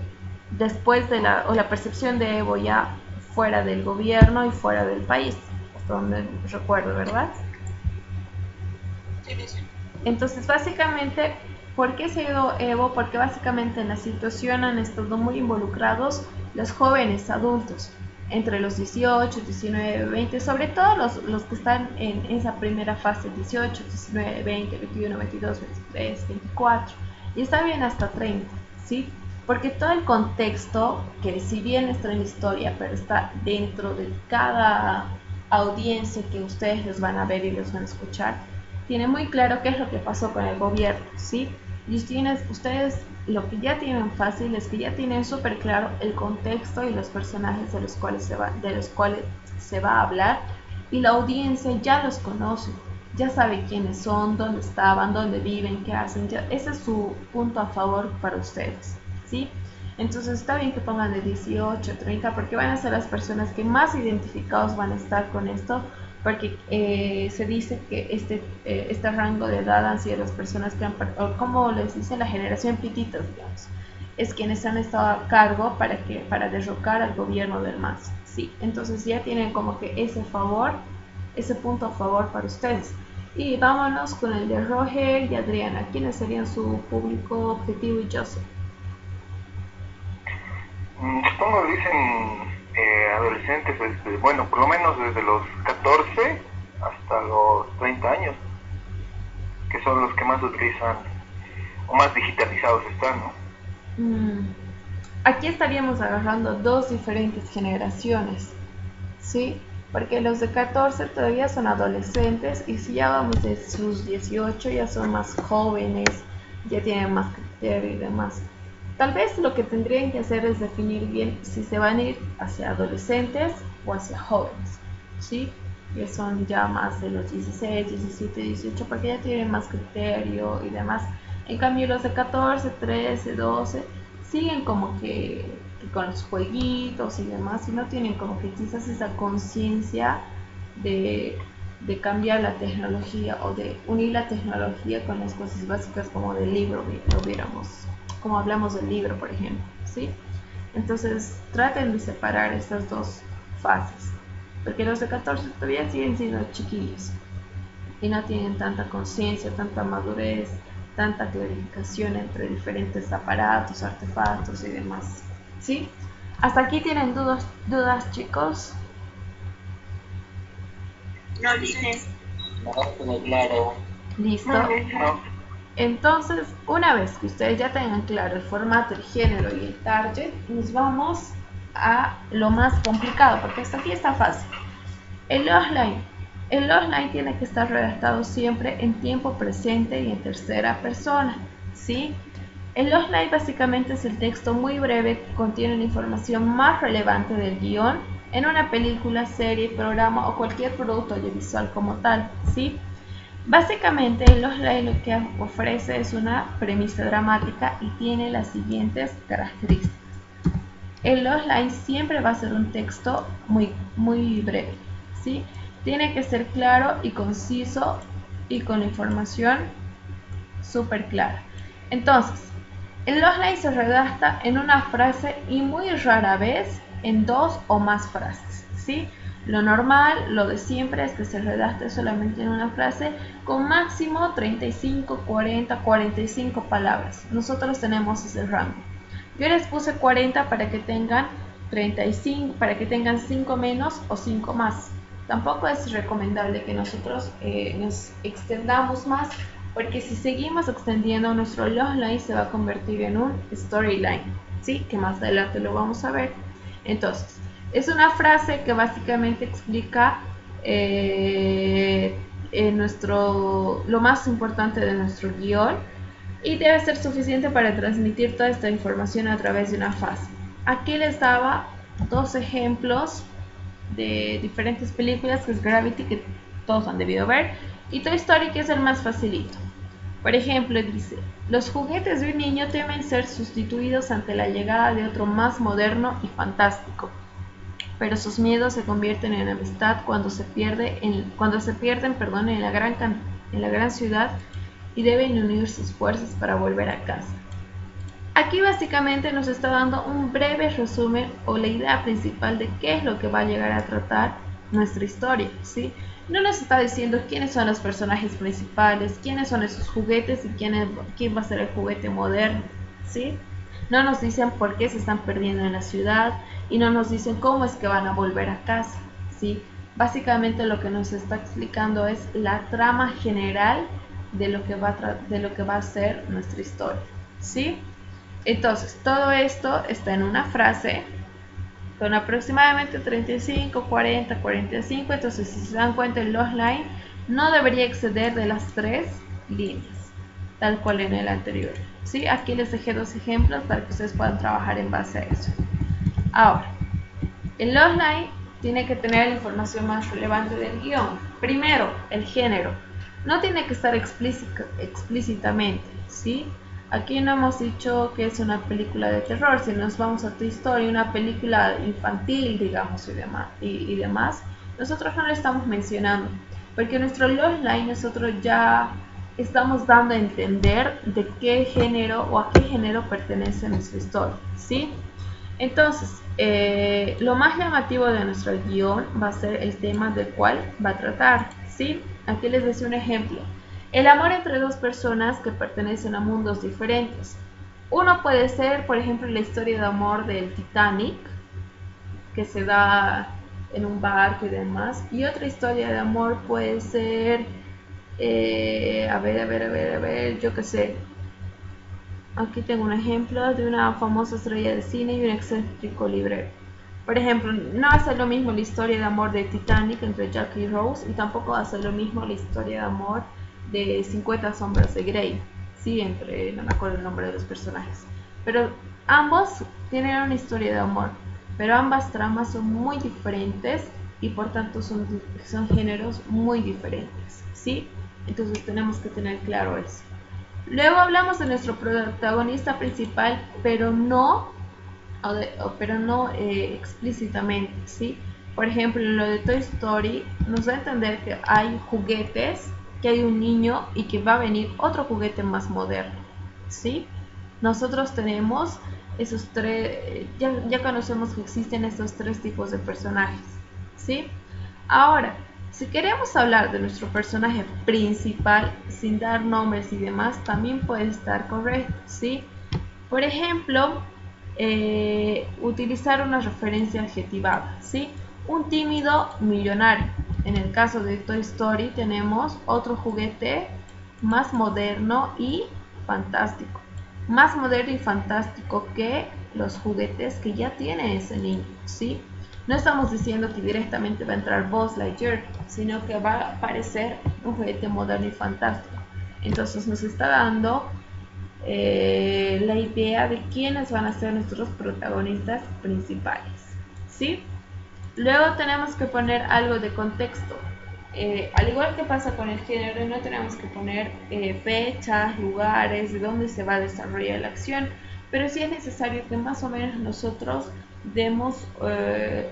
después de la percepción de Evo ya fuera del gobierno y fuera del país, hasta donde recuerdo, ¿verdad? Sí, sí. Entonces, básicamente, ¿por qué se ha ido Evo? Porque básicamente en la situación han estado muy involucrados los jóvenes adultos, entre los 18, 19, 20, sobre todo los que están en esa primera fase, 18, 19, 20, 21, 22, 23, 24, y está bien hasta 30, ¿sí? Porque todo el contexto, que si bien está en la historia, pero está dentro de cada audiencia que ustedes les van a ver y les van a escuchar, tiene muy claro qué es lo que pasó con el gobierno, ¿sí? Y ustedes lo que ya tienen fácil es que ya tienen súper claro el contexto y los personajes de los cuales se va a hablar, y la audiencia ya los conoce, ya sabe quiénes son, dónde estaban, dónde viven, qué hacen, ese es su punto a favor para ustedes, ¿sí? Entonces está bien que pongan de 18 a 30 porque van a ser las personas que más identificados van a estar con esto, porque se dice que este rango de edad han sido las personas que han, o como les dice, la generación pititos, digamos, es quienes han estado a cargo para derrocar al gobierno del MAS, sí. Entonces ya tienen como que ese punto a favor para ustedes. Y vámonos con el de Roger y Adriana. ¿Quiénes serían su público objetivo y Joseph? Supongo que dicen adolescentes, bueno, por lo menos desde los 14 hasta los 30 años, que son los que más utilizan o más digitalizados están, ¿no? aquí estaríamos agarrando dos diferentes generaciones, ¿sí? Porque los de 14 todavía son adolescentes y si ya vamos de sus 18 ya son más jóvenes, ya tienen más criterio y demás. Tal vez lo que tendrían que hacer es definir bien si se van a ir hacia adolescentes o hacia jóvenes, ¿sí? Que son ya más de los 16, 17, 18, porque ya tienen más criterio y demás. En cambio los de 14, 13, 12 siguen como que con los jueguitos y demás y no tienen como que quizás esa conciencia de, de cambiar la tecnología o de unir la tecnología con las cosas básicas como del libro, lo viéramos, como hablamos del libro, por ejemplo, ¿sí? Entonces traten de separar estas dos fases, porque los de 14 todavía siguen siendo chiquillos y no tienen tanta conciencia, tanta madurez, tanta clarificación entre diferentes aparatos, artefactos y demás. ¿Sí? ¿Hasta aquí tienen dudas chicos? No, dice. No, todo claro. ¿Listo? No. Entonces, una vez que ustedes ya tengan claro el formato, el género y el target, nos vamos a lo más complicado, porque hasta aquí está fácil. El logline. El logline tiene que estar redactado siempre en tiempo presente y en tercera persona, ¿sí? El logline básicamente es el texto muy breve que contiene la información más relevante del guión en una película, serie, programa o cualquier producto audiovisual como tal, ¿sí? Básicamente el logline lo que ofrece es una premisa dramática y tiene las siguientes características. El logline siempre va a ser un texto muy breve, ¿sí? Tiene que ser claro y conciso y con la información súper clara. Entonces, el logline se redacta en una frase y muy rara vez en dos o más frases, ¿sí? Lo normal, lo de siempre es que se redacte solamente en una frase con máximo 35, 40, 45 palabras. Nosotros tenemos ese rango. Yo les puse 40 para que tengan 35, para que tengan 5 menos o 5 más. Tampoco es recomendable que nosotros nos extendamos más, porque si seguimos extendiendo nuestro logline se va a convertir en un storyline, ¿sí? Que más adelante lo vamos a ver. Entonces, es una frase que básicamente explica lo más importante de nuestro guión y debe ser suficiente para transmitir toda esta información a través de una frase. Aquí les daba dos ejemplos de diferentes películas, que es Gravity, que todos han debido ver, y Toy Story, que es el más facilito. Por ejemplo, dice: los juguetes de un niño temen ser sustituidos ante la llegada de otro más moderno y fantástico, pero sus miedos se convierten en amistad cuando se pierden en la gran ciudad y deben unir sus fuerzas para volver a casa. Aquí básicamente nos está dando un breve resumen o la idea principal de qué es lo que va a llegar a tratar nuestra historia, ¿sí? No nos está diciendo quiénes son los personajes principales, quiénes son esos juguetes y quién va a ser el juguete moderno, ¿sí? No nos dicen por qué se están perdiendo en la ciudad y no nos dicen cómo es que van a volver a casa, ¿sí? Básicamente lo que nos está explicando es la trama general de lo que va a ser nuestra historia, ¿sí? Entonces, todo esto está en una frase con aproximadamente 35, 40, 45. Entonces, si se dan cuenta, el logline no debería exceder de las 3 líneas, tal cual en el anterior, ¿sí? Aquí les dejé dos ejemplos para que ustedes puedan trabajar en base a eso. Ahora, el logline tiene que tener la información más relevante del guión. Primero, el género. No tiene que estar explícitamente, ¿sí? Aquí no hemos dicho que es una película de terror. Si nos vamos a Toy Story, una película infantil, digamos, y demás, nosotros no lo estamos mencionando, porque en nuestro logline nosotros ya estamos dando a entender de qué género o a qué género pertenece nuestra historia, ¿sí? Entonces, lo más llamativo de nuestro guión va a ser el tema del cual va a tratar, ¿sí? Aquí les decía un ejemplo. El amor entre dos personas que pertenecen a mundos diferentes. Uno puede ser, por ejemplo, la historia de amor del Titanic, que se da en un barco y demás. Y otra historia de amor puede ser, yo qué sé, Aquí tengo un ejemplo de una famosa estrella de cine y un excéntrico librero. Por ejemplo, no va a ser lo mismo la historia de amor de Titanic entre Jack y Rose, y tampoco va a ser lo mismo la historia de amor de 50 sombras de Grey, sí, no me acuerdo el nombre de los personajes. Pero ambos tienen una historia de amor, pero ambas tramas son muy diferentes y por tanto son géneros muy diferentes, ¿sí? Entonces tenemos que tener claro eso. Luego hablamos de nuestro protagonista principal, pero no explícitamente, ¿sí? Por ejemplo, en lo de Toy Story nos da a entender que hay juguetes, que hay un niño y que va a venir otro juguete más moderno, ¿sí? Nosotros tenemos esos tres, ya conocemos que existen estos tres tipos de personajes, ¿sí? Ahora, si queremos hablar de nuestro personaje principal sin dar nombres y demás, también puede estar correcto, ¿sí? Por ejemplo, utilizar una referencia adjetivada, ¿sí? Un tímido millonario. En el caso de Toy Story tenemos otro juguete más moderno y fantástico. Más moderno y fantástico que los juguetes que ya tiene ese niño, ¿sí? No estamos diciendo que directamente va a entrar Buzz Lightyear, sino que va a aparecer un juguete moderno y fantástico. Entonces nos está dando la idea de quiénes van a ser nuestros protagonistas principales, ¿sí? Luego tenemos que poner algo de contexto. Al igual que pasa con el género, no tenemos que poner fechas, lugares, de dónde se va a desarrollar la acción, pero sí es necesario que más o menos nosotros demos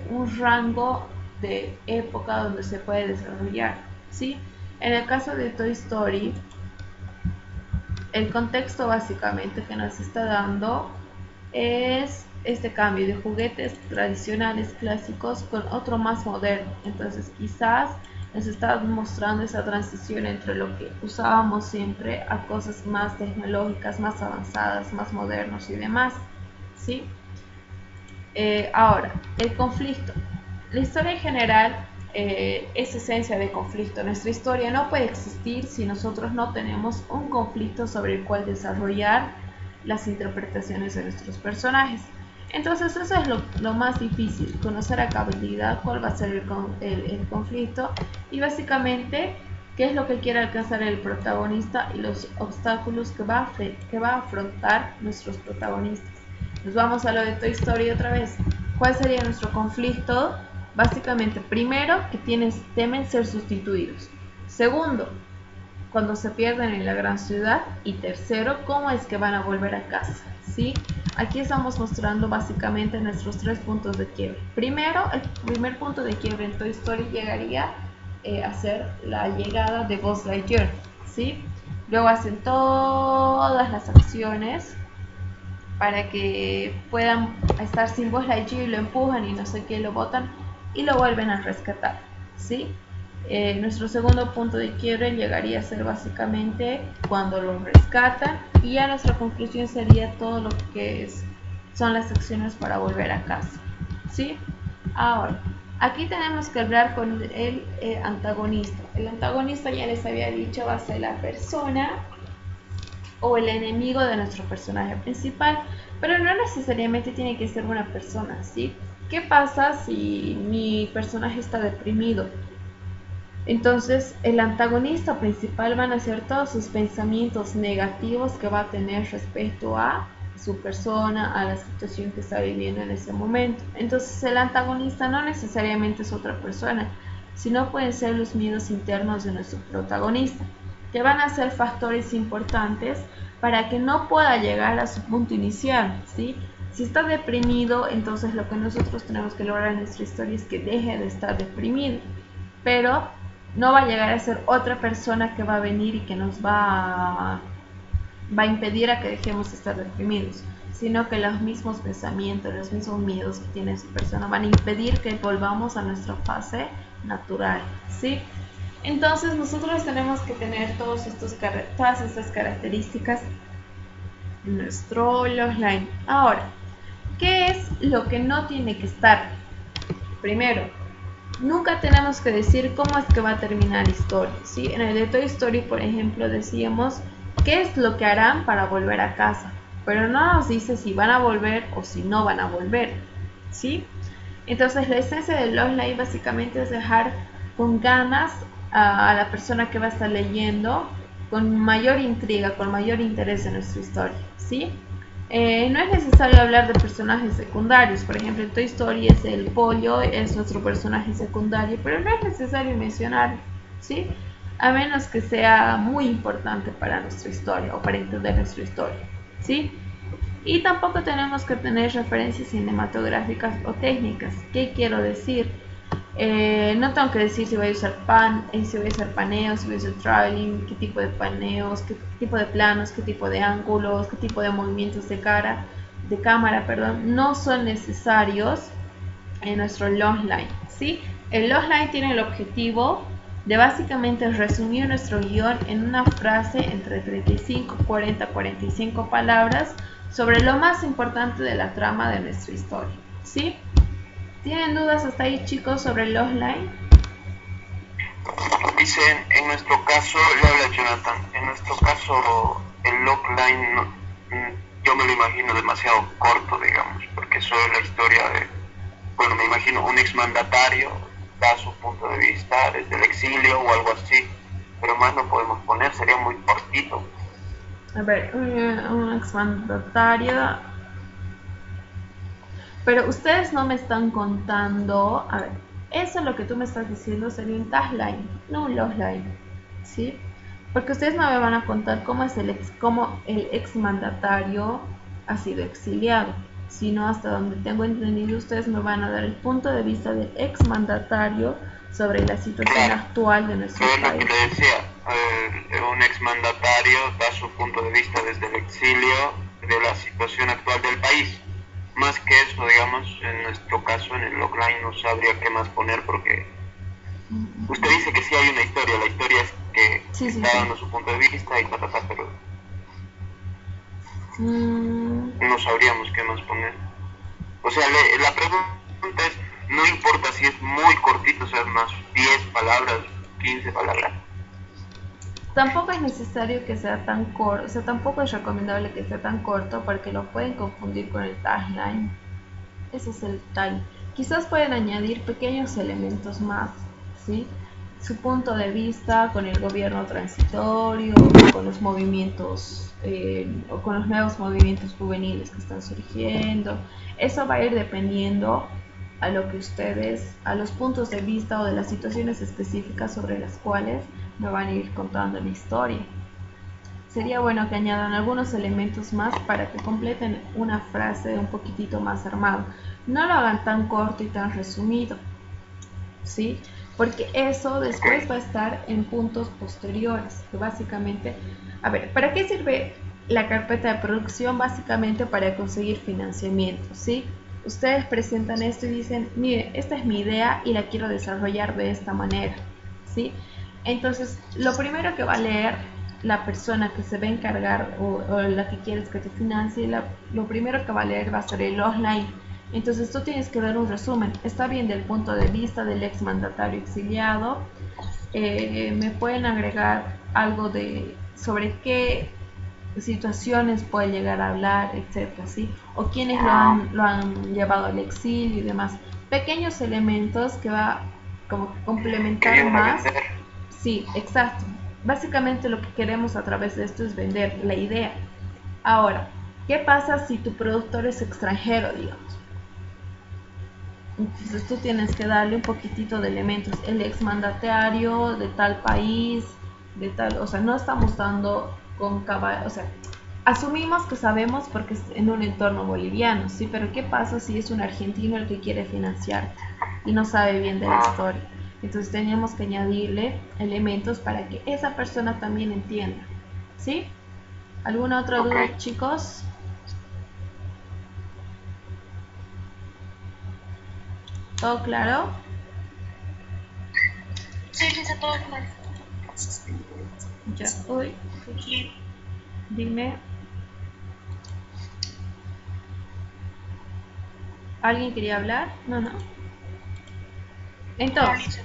un rango de época donde se puede desarrollar, ¿sí? En el caso de Toy Story, el contexto básicamente que nos está dando es este cambio de juguetes tradicionales clásicos con otro más moderno. Entonces quizás nos está mostrando esa transición entre lo que usábamos siempre a cosas más tecnológicas, más avanzadas, más modernos y demás, ¿sí? Ahora, el conflicto. La historia en general es esencia de conflicto. Nuestra historia no puede existir si nosotros no tenemos un conflicto sobre el cual desarrollar las interpretaciones de nuestros personajes. Entonces eso es lo más difícil, conocer a cabalidad cuál va a ser el conflicto y básicamente qué es lo que quiere alcanzar el protagonista y los obstáculos que va a afrontar nuestros protagonistas. Nos vamos a lo de Toy Story otra vez. ¿Cuál sería nuestro conflicto? Básicamente, primero, que temen ser sustituidos. Segundo, cuando se pierden en la gran ciudad. Y tercero, cómo es que van a volver a casa, ¿sí? Aquí estamos mostrando básicamente nuestros tres puntos de quiebre. Primero, el primer punto de quiebre en Toy Story llegaría a ser la llegada de Buzz Lightyear, ¿sí? Luego hacen todas las acciones para que puedan estar sin Buzz Lightyear y lo empujan y no sé qué, lo botan y lo vuelven a rescatar, ¿sí? Nuestro segundo punto de quiebre llegaría a ser básicamente cuando lo rescatan y ya nuestra conclusión sería todo lo que son las acciones para volver a casa, ¿sí? Ahora, aquí tenemos que hablar con el antagonista. El antagonista, ya les había dicho, va a ser la persona o el enemigo de nuestro personaje principal, pero no necesariamente tiene que ser una persona, ¿sí? ¿Qué pasa si mi personaje está deprimido? Entonces el antagonista principal van a ser todos sus pensamientos negativos que va a tener respecto a su persona, a la situación que está viviendo en ese momento. Entonces el antagonista no necesariamente es otra persona, sino pueden ser los miedos internos de nuestro protagonista, que van a ser factores importantes para que no pueda llegar a su punto inicial, ¿sí? Si está deprimido, entonces lo que nosotros tenemos que lograr en nuestra historia es que deje de estar deprimido, pero no va a llegar a ser otra persona que va a venir y que nos va a impedir a que dejemos de estar deprimidos, sino que los mismos pensamientos, los mismos miedos que tiene esa persona van a impedir que volvamos a nuestra fase natural, ¿sí? Entonces nosotros tenemos que tener todas estas características en nuestro logline. Ahora, ¿qué es lo que no tiene que estar? Primero, nunca tenemos que decir cómo es que va a terminar la historia, ¿sí? En el de Toy Story, por ejemplo, decíamos qué es lo que harán para volver a casa, pero no nos dice si van a volver o si no van a volver, ¿sí? Entonces la esencia del logline básicamente es dejar con ganas a la persona que va a estar leyendo, con mayor intriga, con mayor interés en nuestra historia, ¿sí? No es necesario hablar de personajes secundarios. Por ejemplo, en Toy Story es el pollo, es nuestro personaje secundario, pero no es necesario mencionarlo, ¿sí? A menos que sea muy importante para nuestra historia o para entender nuestra historia, ¿sí? Y tampoco tenemos que tener referencias cinematográficas o técnicas. ¿Qué quiero decir? No tengo que decir si voy a usar si voy a usar paneos, si voy a usar traveling, qué tipo de paneos, qué tipo de planos, qué tipo de ángulos, qué tipo de movimientos de cámara, perdón, no son necesarios en nuestro logline, ¿sí? El logline tiene el objetivo de básicamente resumir nuestro guión en una frase entre 35, 40, 45 palabras sobre lo más importante de la trama de nuestra historia, ¿sí? ¿Tienen dudas hasta ahí, chicos, sobre el logline? Dicen, en nuestro caso, le habla Jonathan, en nuestro caso el logline yo me lo imagino demasiado corto, digamos, porque solo la historia de, bueno, me imagino un exmandatario da su punto de vista desde el exilio o algo así, pero más no podemos poner, sería muy cortito. A ver, un exmandatario. Pero ustedes no me están contando. A ver, eso es lo que tú me estás diciendo sería un tagline, no un logline, ¿sí? Porque ustedes no me van a contar cómo el exmandatario ha sido exiliado, sino hasta donde tengo entendido ustedes me van a dar el punto de vista del exmandatario sobre la situación actual de nuestro país. Lo que le decía, un exmandatario da su punto de vista desde el exilio de la situación actual del país. Más que eso, digamos, en nuestro caso, en el logline no sabría qué más poner porque usted dice que sí hay una historia, la historia es que está dando su punto de vista y pero no sabríamos qué más poner. O sea, la pregunta es, no importa si es muy cortito, o sea, unas 10 palabras, 15 palabras. Tampoco es necesario que sea tan corto, o sea, tampoco es recomendable que sea tan corto porque lo pueden confundir con el tagline. Ese es el tagline. Quizás pueden añadir pequeños elementos más, ¿sí? Su punto de vista con el gobierno transitorio, con los movimientos, o con los nuevos movimientos juveniles que están surgiendo. Eso va a ir dependiendo a lo que ustedes, a los puntos de vista o de las situaciones específicas sobre las cuales me van a ir contando la historia. Sería bueno que añadan algunos elementos más para que completen una frase un poquitito más armada. No lo hagan tan corto y tan resumido, ¿sí? Porque eso después va a estar en puntos posteriores, que básicamente, a ver, ¿para qué sirve la carpeta de producción? Básicamente para conseguir financiamiento, ¿sí? Ustedes presentan esto y dicen, mire, esta es mi idea y la quiero desarrollar de esta manera, ¿sí? Entonces, lo primero que va a leer la persona que se va a encargar o la que quieres que te financie, lo primero que va a leer va a ser el logline. Entonces tú tienes que dar un resumen, está bien del punto de vista del exmandatario exiliado, me pueden agregar algo sobre qué situaciones puede llegar a hablar, etcétera, ¿sí? O quiénes lo han llevado al exilio y demás. Pequeños elementos que va como que complementar más. Sí, exacto. Básicamente lo que queremos a través de esto es vender la idea. Ahora, ¿qué pasa si tu productor es extranjero, digamos? Entonces tú tienes que darle un poquitito de elementos. El exmandatario de tal país, de tal, o sea, no estamos dando con cabal, o sea, asumimos que sabemos porque es en un entorno boliviano, sí, pero ¿qué pasa si es un argentino el que quiere financiar y no sabe bien de la historia? Entonces teníamos que añadirle elementos para que esa persona también entienda, ¿sí? ¿Alguna otra duda, chicos? ¿Todo claro? Sí, está todo claro. Ya, uy. Dime. ¿Alguien quería hablar? No. Entonces,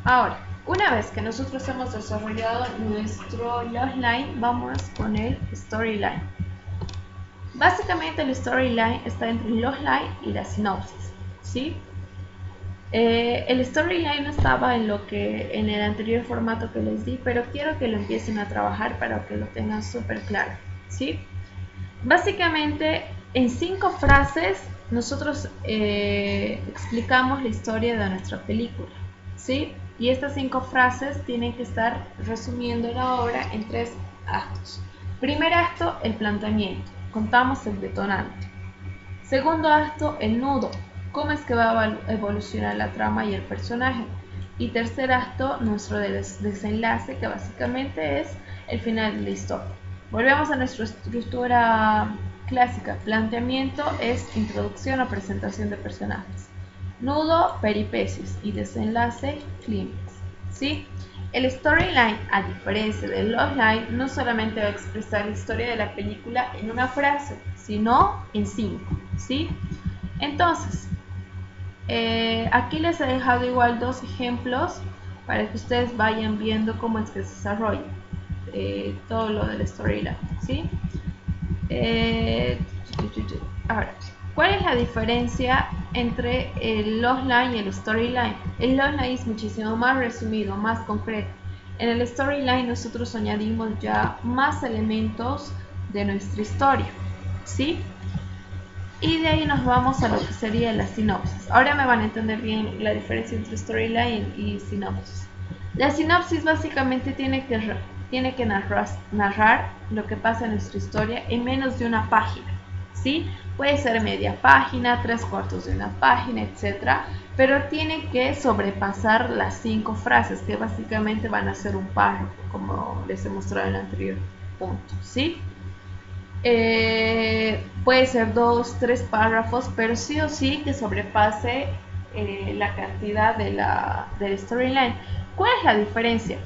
ahora, una vez que nosotros hemos desarrollado nuestro logline, vamos con el storyline. Básicamente el storyline está entre el logline y la sinopsis, ¿sí? El storyline estaba en el anterior formato que les di, pero quiero que lo empiecen a trabajar para que lo tengan súper claro, ¿sí? Básicamente, en 5 frases nosotros explicamos la historia de nuestra película, ¿sí? Y estas 5 frases tienen que estar resumiendo la obra en 3 actos. Primer acto, el planteamiento, contamos el detonante. Segundo acto, el nudo, cómo es que va a evolucionar la trama y el personaje. Y tercer acto, nuestro desenlace, que básicamente es el final de la historia. Volvemos a nuestra estructura clásica. Planteamiento es introducción o presentación de personajes. Nudo, peripecias, y desenlace, clímax, ¿sí? El storyline, a diferencia del logline, no solamente va a expresar la historia de la película en una frase, sino en 5, ¿sí? Entonces, aquí les he dejado igual 2 ejemplos para que ustedes vayan viendo cómo es que se desarrolla todo lo del storyline, ¿sí? Ahora, ¿cuál es la diferencia entre el logline y el storyline? El logline es muchísimo más resumido, más concreto. En el storyline nosotros añadimos ya más elementos de nuestra historia, ¿sí? Y de ahí nos vamos a lo que sería la sinopsis. Ahora me van a entender bien la diferencia entre storyline y sinopsis. La sinopsis básicamente tiene que narrar lo que pasa en nuestra historia en menos de una página, ¿sí? Puede ser media página, 3/4 de una página, etc. Pero tiene que sobrepasar las 5 frases, que básicamente van a ser un párrafo, como les he mostrado en el anterior punto, ¿sí? Puede ser 2, 3 párrafos, pero sí o sí que sobrepase la cantidad del storyline. ¿Cuál es la diferencia?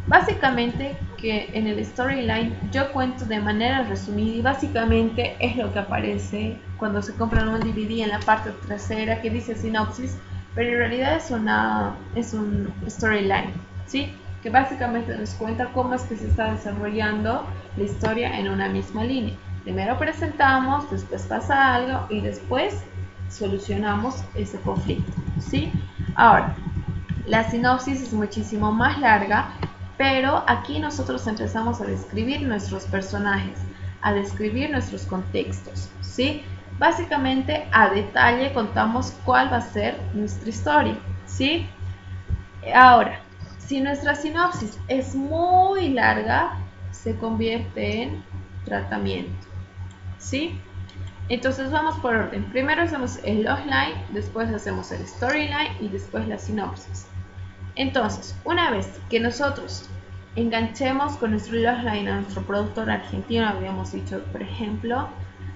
Básicamente que en el storyline yo cuento de manera resumida y básicamente es lo que aparece cuando se compran un DVD en la parte trasera que dice sinopsis, pero en realidad es un storyline, ¿sí? Que básicamente nos cuenta cómo es que se está desarrollando la historia en una misma línea. Primero presentamos, después pasa algo y después solucionamos ese conflicto, ¿sí? Ahora, la sinopsis es muchísimo más larga, pero aquí nosotros empezamos a describir nuestros personajes, a describir nuestros contextos, ¿sí? Básicamente a detalle contamos cuál va a ser nuestra historia, ¿sí? Ahora, si nuestra sinopsis es muy larga, se convierte en tratamiento, ¿sí? Entonces vamos por orden. Primero hacemos el logline, después hacemos el storyline y después la sinopsis. Entonces, una vez que nosotros enganchemos con nuestro logline a nuestro productor argentino, habíamos dicho, por ejemplo,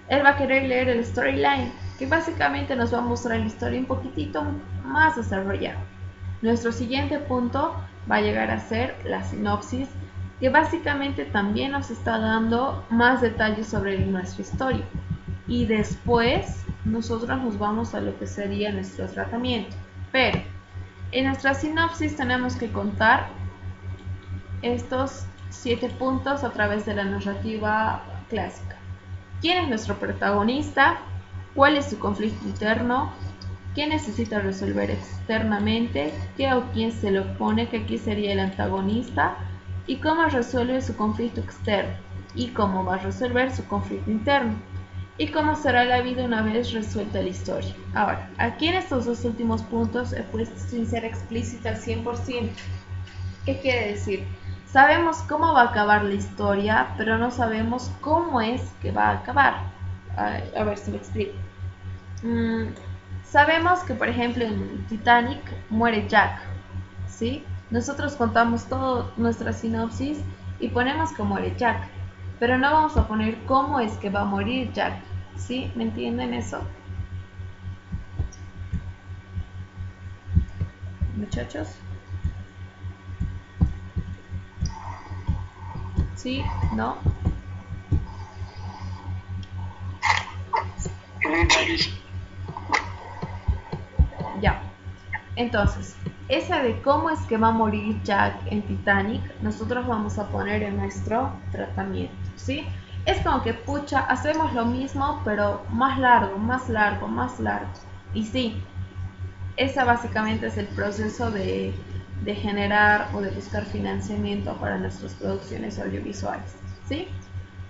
él va a querer leer el storyline, que básicamente nos va a mostrar la historia un poquitito más desarrollada. Nuestro siguiente punto va a llegar a ser la sinopsis, que básicamente también nos está dando más detalles sobre nuestra historia. Y después nosotros nos vamos a lo que sería nuestro tratamiento. Pero en nuestra sinopsis tenemos que contar estos 7 puntos a través de la narrativa clásica. ¿Quién es nuestro protagonista? ¿Cuál es su conflicto interno? ¿Qué necesita resolver externamente? ¿Qué o quién se le opone? Que aquí sería el antagonista. ¿Y cómo resuelve su conflicto externo? ¿Y cómo va a resolver su conflicto interno? ¿Y cómo será la vida una vez resuelta la historia? Ahora, aquí en estos 2 últimos puntos he puesto sin ser explícita al 100%. ¿Qué quiere decir? Sabemos cómo va a acabar la historia, pero no sabemos cómo es que va a acabar. A ver si me explico. Sabemos que, por ejemplo, en Titanic muere Jack, ¿sí? Nosotros contamos toda nuestra sinopsis y ponemos que muere Jack, pero no vamos a poner cómo es que va a morir Jack, ¿sí? ¿Me entienden eso? Muchachos. ¿Sí? ¿No? Ya. Entonces, esa de cómo es que va a morir Jack en Titanic, nosotros vamos a poner en nuestro tratamiento, ¿sí? es como que, pucha, hacemos lo mismo, pero más largo, más largo, más largo. Y sí, ese básicamente es el proceso de generar o de buscar financiamiento para nuestras producciones audiovisuales, ¿sí?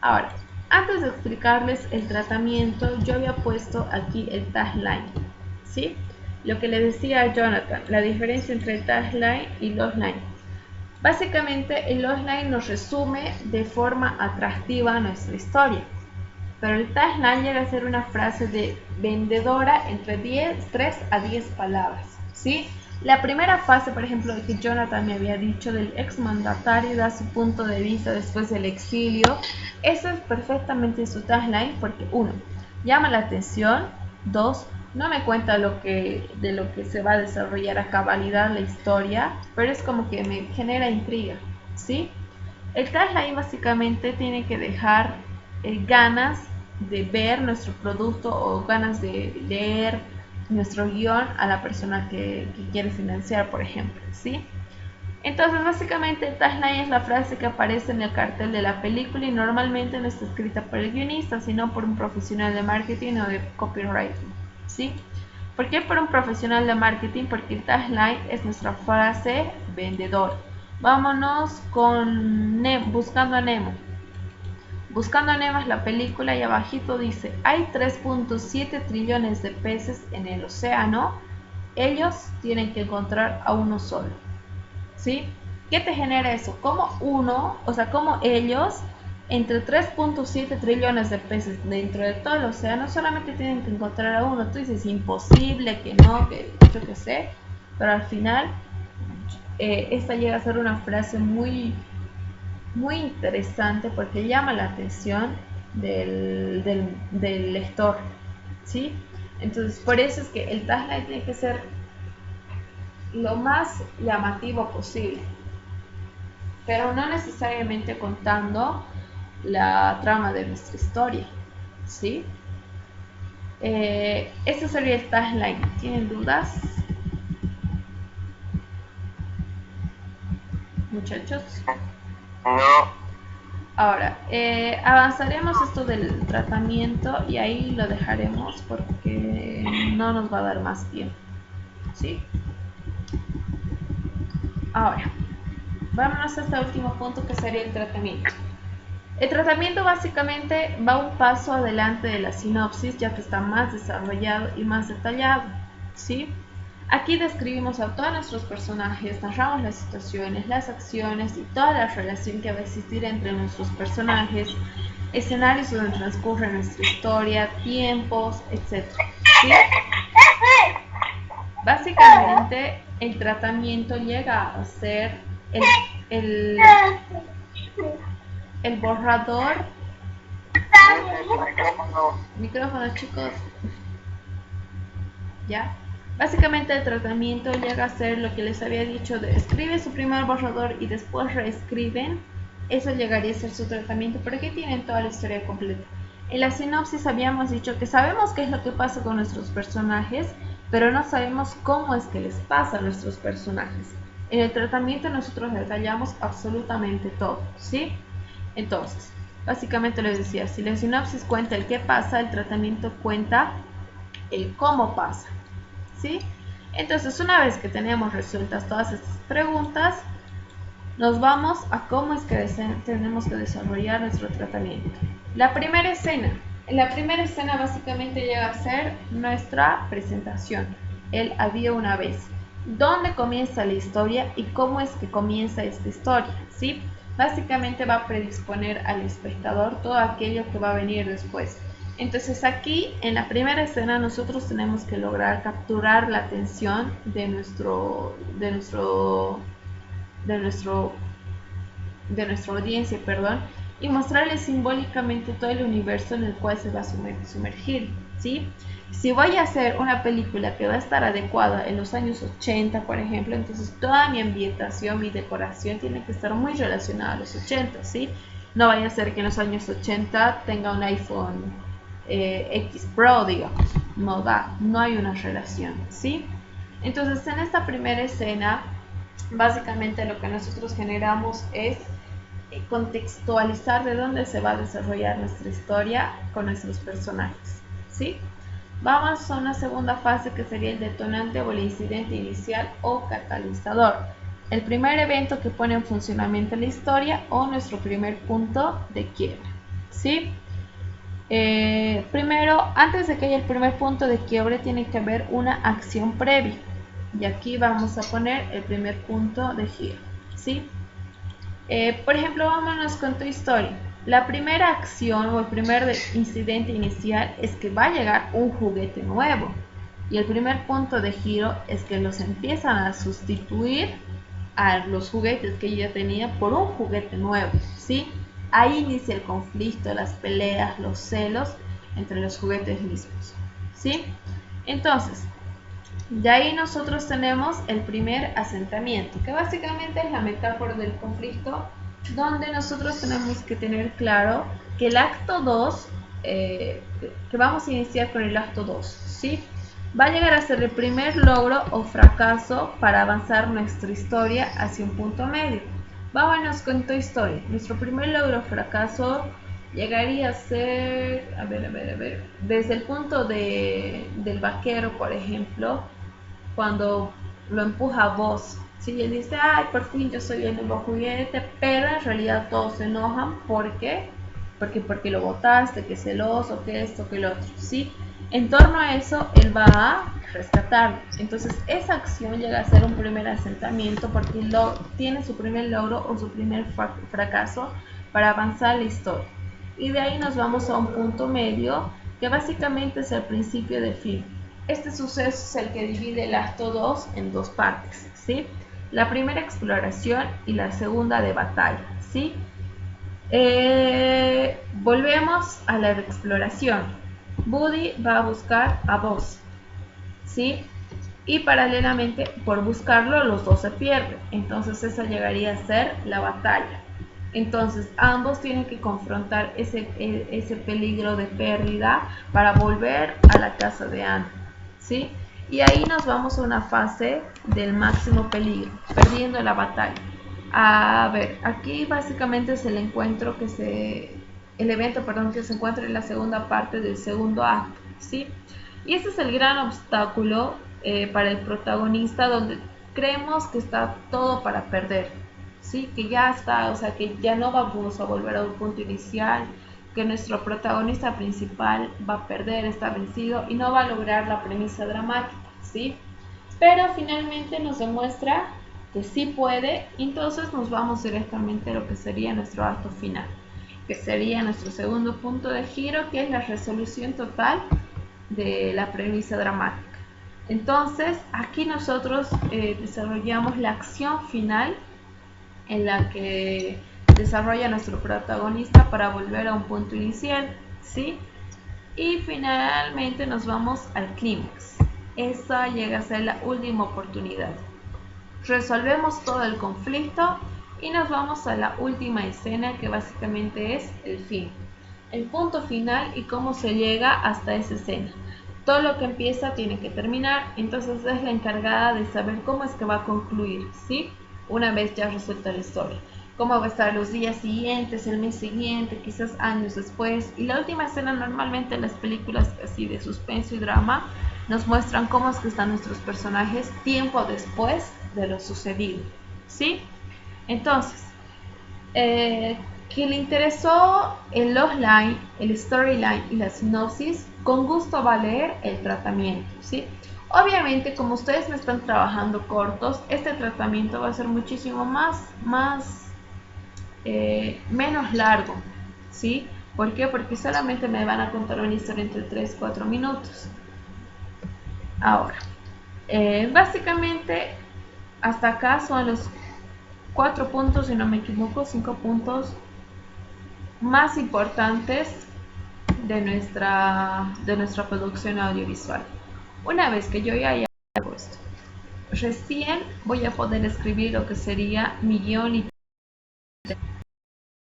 Ahora, antes de explicarles el tratamiento, yo había puesto aquí el tagline, ¿sí? Lo que le decía a Jonathan, la diferencia entre el tagline y el offline. Básicamente, el offline nos resume de forma atractiva nuestra historia, pero el tagline llega a ser una frase de vendedora entre 3 a 10 palabras, ¿sí? La primera fase, por ejemplo, que Jonathan me había dicho del exmandatario da su punto de vista después del exilio, eso es perfectamente su tagline porque 1. Llama la atención, 2. No me cuenta de lo que se va a desarrollar a cabalidad la historia, pero es como que me genera intriga, ¿sí? El tagline básicamente tiene que dejar ganas de ver nuestro producto o ganas de leer nuestro guión a la persona que quiere financiar, por ejemplo, ¿sí? Entonces, básicamente, el tagline es la frase que aparece en el cartel de la película y normalmente no está escrita por el guionista, sino por un profesional de marketing o de copywriting, ¿sí? ¿Por qué por un profesional de marketing? Porque el tagline es nuestra frase vendedora. Vámonos con Buscando a Nemo. Buscando a Nemo es la película y abajito dice, hay 3.7 trillones de peces en el océano, ellos tienen que encontrar a uno solo, ¿sí? ¿Qué te genera eso? Como ellos, entre 3.7 trillones de peces dentro de todo el océano, solamente tienen que encontrar a uno. Tú dices, imposible, que no, que yo qué sé, pero al final, esta llega a ser una frase muy muy interesante porque llama la atención del lector, ¿sí? Entonces, por eso es que el tagline tiene que ser lo más llamativo posible, pero no necesariamente contando la trama de nuestra historia, ¿sí? Este sería el tagline. ¿Tienen dudas, muchachos? No. Ahora, avanzaremos esto del tratamiento y ahí lo dejaremos porque no nos va a dar más tiempo, ¿sí? Ahora, vámonos a este último punto que sería el tratamiento. El tratamiento básicamente va un paso adelante de la sinopsis, ya que está más desarrollado y más detallado, ¿sí? Aquí describimos a todos nuestros personajes, narramos las situaciones, las acciones y toda la relación que va a existir entre nuestros personajes, escenarios donde transcurre nuestra historia, tiempos, etc. ¿Sí? Básicamente, el tratamiento llega a ser el borrador. Micrófono, chicos. ¿Ya? Básicamente el tratamiento llega a ser lo que les había dicho de escribe su primer borrador y después reescriben. Eso llegaría a ser su tratamiento, pero aquí tienen toda la historia completa. En la sinopsis habíamos dicho que sabemos qué es lo que pasa con nuestros personajes, pero no sabemos cómo es que les pasa a nuestros personajes. En el tratamiento nosotros detallamos absolutamente todo, ¿sí? Entonces, básicamente les decía, si la sinopsis cuenta el qué pasa, el tratamiento cuenta el cómo pasa, ¿sí? Entonces, una vez que tenemos resueltas todas estas preguntas, nos vamos a cómo es que tenemos que desarrollar nuestro tratamiento. La primera escena básicamente llega a ser nuestra presentación, el había una vez, dónde comienza la historia y cómo es que comienza esta historia, ¿sí? Básicamente va a predisponer al espectador todo aquello que va a venir después. Entonces aquí en la primera escena nosotros tenemos que lograr capturar la atención de nuestra audiencia, y mostrarles simbólicamente todo el universo en el cual se va a sumergir, ¿sí? Si voy a hacer una película que va a estar adecuada en los años 80, por ejemplo, entonces toda mi ambientación, mi decoración tiene que estar muy relacionada a los 80, ¿sí? No vaya a ser que en los años 80 tenga un iPhone X Pro, digamos. No hay una relación, ¿sí? Entonces, en esta primera escena, básicamente lo que nosotros generamos es contextualizar de dónde se va a desarrollar nuestra historia con nuestros personajes, ¿sí? Vamos a una segunda fase que sería el detonante o el incidente inicial o catalizador. El primer evento que pone en funcionamiento la historia o nuestro primer punto de quiebre, ¿sí? Primero, antes de que haya el primer punto de quiebre, tiene que haber una acción previa. Y aquí vamos a poner el primer punto de giro, ¿sí? Por ejemplo, vámonos con tu historia. La primera acción o el primer incidente inicial es que va a llegar un juguete nuevo. Y el primer punto de giro es que los empiezan a sustituir a los juguetes que ya tenía por un juguete nuevo, ¿sí? Ahí inicia el conflicto, las peleas, los celos entre los juguetes mismos, ¿sí? Entonces, de ahí nosotros tenemos el primer asentamiento, que básicamente es la metáfora del conflicto, donde nosotros tenemos que tener claro que el acto 2, que vamos a iniciar con el acto 2, ¿sí? Va a llegar a ser el primer logro o fracaso para avanzar nuestra historia hacia un punto medio. Vámonos con tu historia. Nuestro primer logro o fracaso llegaría a ser, a ver, desde el punto del vaquero, por ejemplo, cuando lo empuja a vos, ¿sí? Él dice, ay, por fin yo soy el nuevo juguete, pero en realidad todos se enojan porque lo botaste, que es celoso, que esto, que lo otro, ¿sí? En torno a eso, él va a rescatarlo. Entonces, esa acción llega a ser un primer asentamiento porque tiene su primer logro o su primer fracaso para avanzar la historia. Y de ahí nos vamos a un punto medio que básicamente es el principio del film. Este suceso es el que divide el acto 2 en dos partes, ¿sí? La primera exploración y la segunda de batalla, ¿sí? Volvemos a la exploración. Buddy va a buscar a Buzz, ¿sí? Y paralelamente, por buscarlo, los dos se pierden. Entonces esa llegaría a ser la batalla. Entonces ambos tienen que confrontar ese peligro de pérdida para volver a la casa de Anne, ¿sí? Y ahí nos vamos a una fase del máximo peligro, perdiendo la batalla. A ver, aquí básicamente es el evento que se encuentra en la segunda parte del segundo acto, ¿sí? Y ese es el gran obstáculo para el protagonista, donde creemos que está todo para perder, ¿sí? Que ya está, o sea, que ya no vamos a volver a un punto inicial, que nuestro protagonista principal va a perder, está vencido y no va a lograr la premisa dramática, ¿sí? Pero finalmente nos demuestra que sí puede, entonces nos vamos directamente a lo que sería nuestro acto final, que sería nuestro segundo punto de giro, que es la resolución total de la premisa dramática. Entonces, aquí nosotros desarrollamos la acción final en la que desarrolla nuestro protagonista para volver a un punto inicial, ¿sí? Y finalmente nos vamos al clímax. Esa llega a ser la última oportunidad. Resolvemos todo el conflicto y nos vamos a la última escena, que básicamente es el fin, el punto final y cómo se llega hasta esa escena. Todo lo que empieza tiene que terminar, entonces es la encargada de saber cómo es que va a concluir, ¿sí? Una vez ya resuelta la historia, cómo va a estar los días siguientes, el mes siguiente, quizás años después. Y la última escena, normalmente en las películas así de suspenso y drama, nos muestran cómo es que están nuestros personajes tiempo después de lo sucedido, ¿sí? Entonces, quien le interesó el logline, el storyline y la sinopsis, con gusto va a leer el tratamiento, ¿sí? Obviamente, como ustedes me están trabajando cortos, este tratamiento va a ser muchísimo menos largo, ¿sí? ¿Por qué? Porque solamente me van a contar una historia entre 3 y 4 minutos. Ahora, básicamente, hasta acá son los 4 puntos, si no me equivoco, 5 puntos más importantes de nuestra producción audiovisual. Una vez que yo ya haya puesto, recién voy a poder escribir lo que sería mi guión y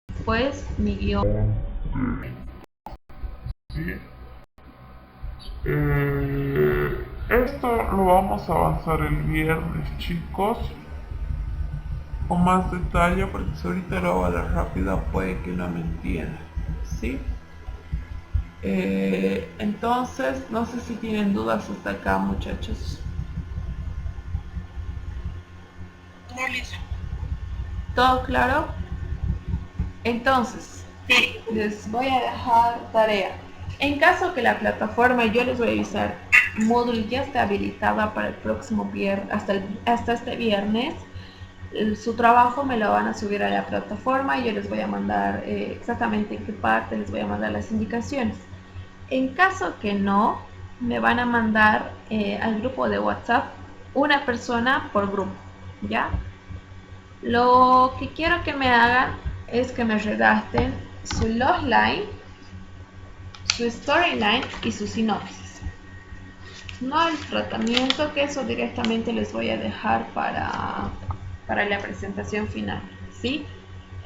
después mi guión. Sí. Esto lo vamos a avanzar el viernes, chicos. o más detalle, porque si ahorita lo hago a la rápida puede que no me entienda, ¿sí? Entonces, no sé si tienen dudas hasta acá, muchachos. No, listo. ¿Todo claro? Entonces, Sí. Les voy a dejar tarea. En caso que la plataforma, yo les voy a avisar, Moodle ya está habilitada para el próximo viernes, hasta este viernes. Su trabajo me lo van a subir a la plataforma y yo les voy a mandar exactamente en qué parte les voy a mandar las indicaciones. En caso que no, me van a mandar al grupo de WhatsApp una persona por grupo, ¿ya? Lo que quiero que me hagan es que me redacten su logline, su storyline y su sinopsis. No el tratamiento, que eso directamente les voy a dejar para la presentación final, ¿sí?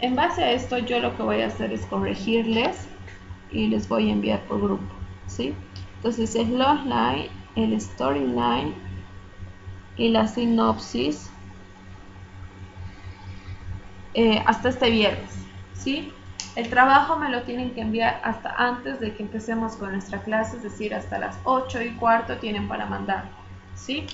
En base a esto, yo lo que voy a hacer es corregirles y les voy a enviar por grupo, ¿sí? Entonces el logline, el storyline y la sinopsis hasta este viernes, ¿sí? El trabajo me lo tienen que enviar hasta antes de que empecemos con nuestra clase, es decir, hasta las 8:15 tienen para mandar, ¿sí?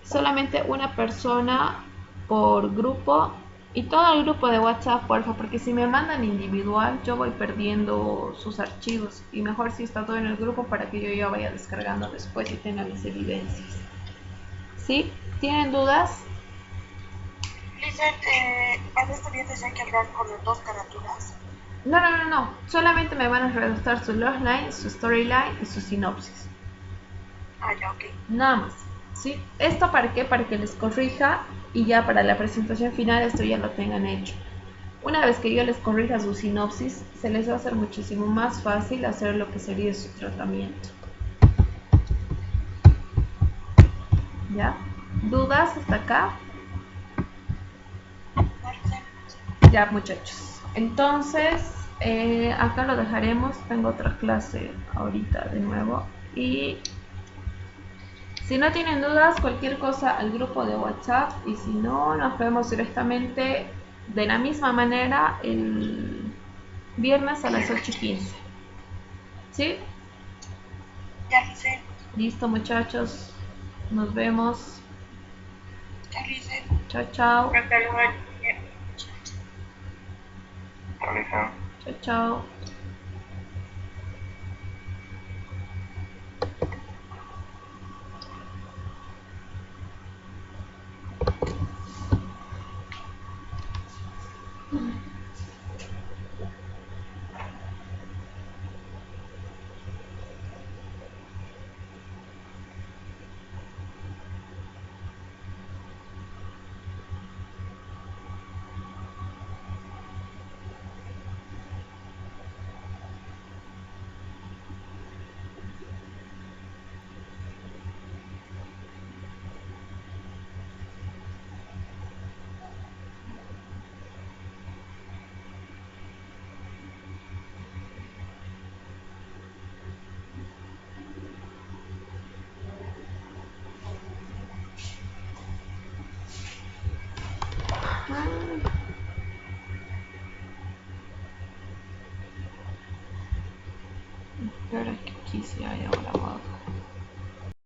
Solamente una persona por grupo y todo el grupo de WhatsApp, porfa, porque si me mandan individual yo voy perdiendo sus archivos y mejor si está todo en el grupo para que yo ya vaya descargando después y tenga mis evidencias. ¿Sí? ¿Tienen dudas? Lizeth, para este viernes hay que hablar con las dos carátulas. No. Solamente me van a redactar su logline, su storyline y su sinopsis. Ah, ya, ok. Nada más. ¿Sí? ¿Esto para qué? Para que les corrija y ya para la presentación final esto ya lo tengan hecho. Una vez que yo les corrija su sinopsis, se les va a hacer muchísimo más fácil hacer lo que sería su tratamiento. ¿Ya? ¿Dudas hasta acá? Ya, muchachos. Entonces, acá lo dejaremos. Tengo otra clase ahorita de nuevo. Y si no tienen dudas, cualquier cosa al grupo de WhatsApp. Y si no, nos vemos directamente de la misma manera el viernes a las 8:15. ¿Sí? Ya lo sé. Listo, muchachos. Nos vemos. Ya, Lizeth. Chao, chao. Hasta luego. Realiza. Chao, chao. Ahora que quise ahora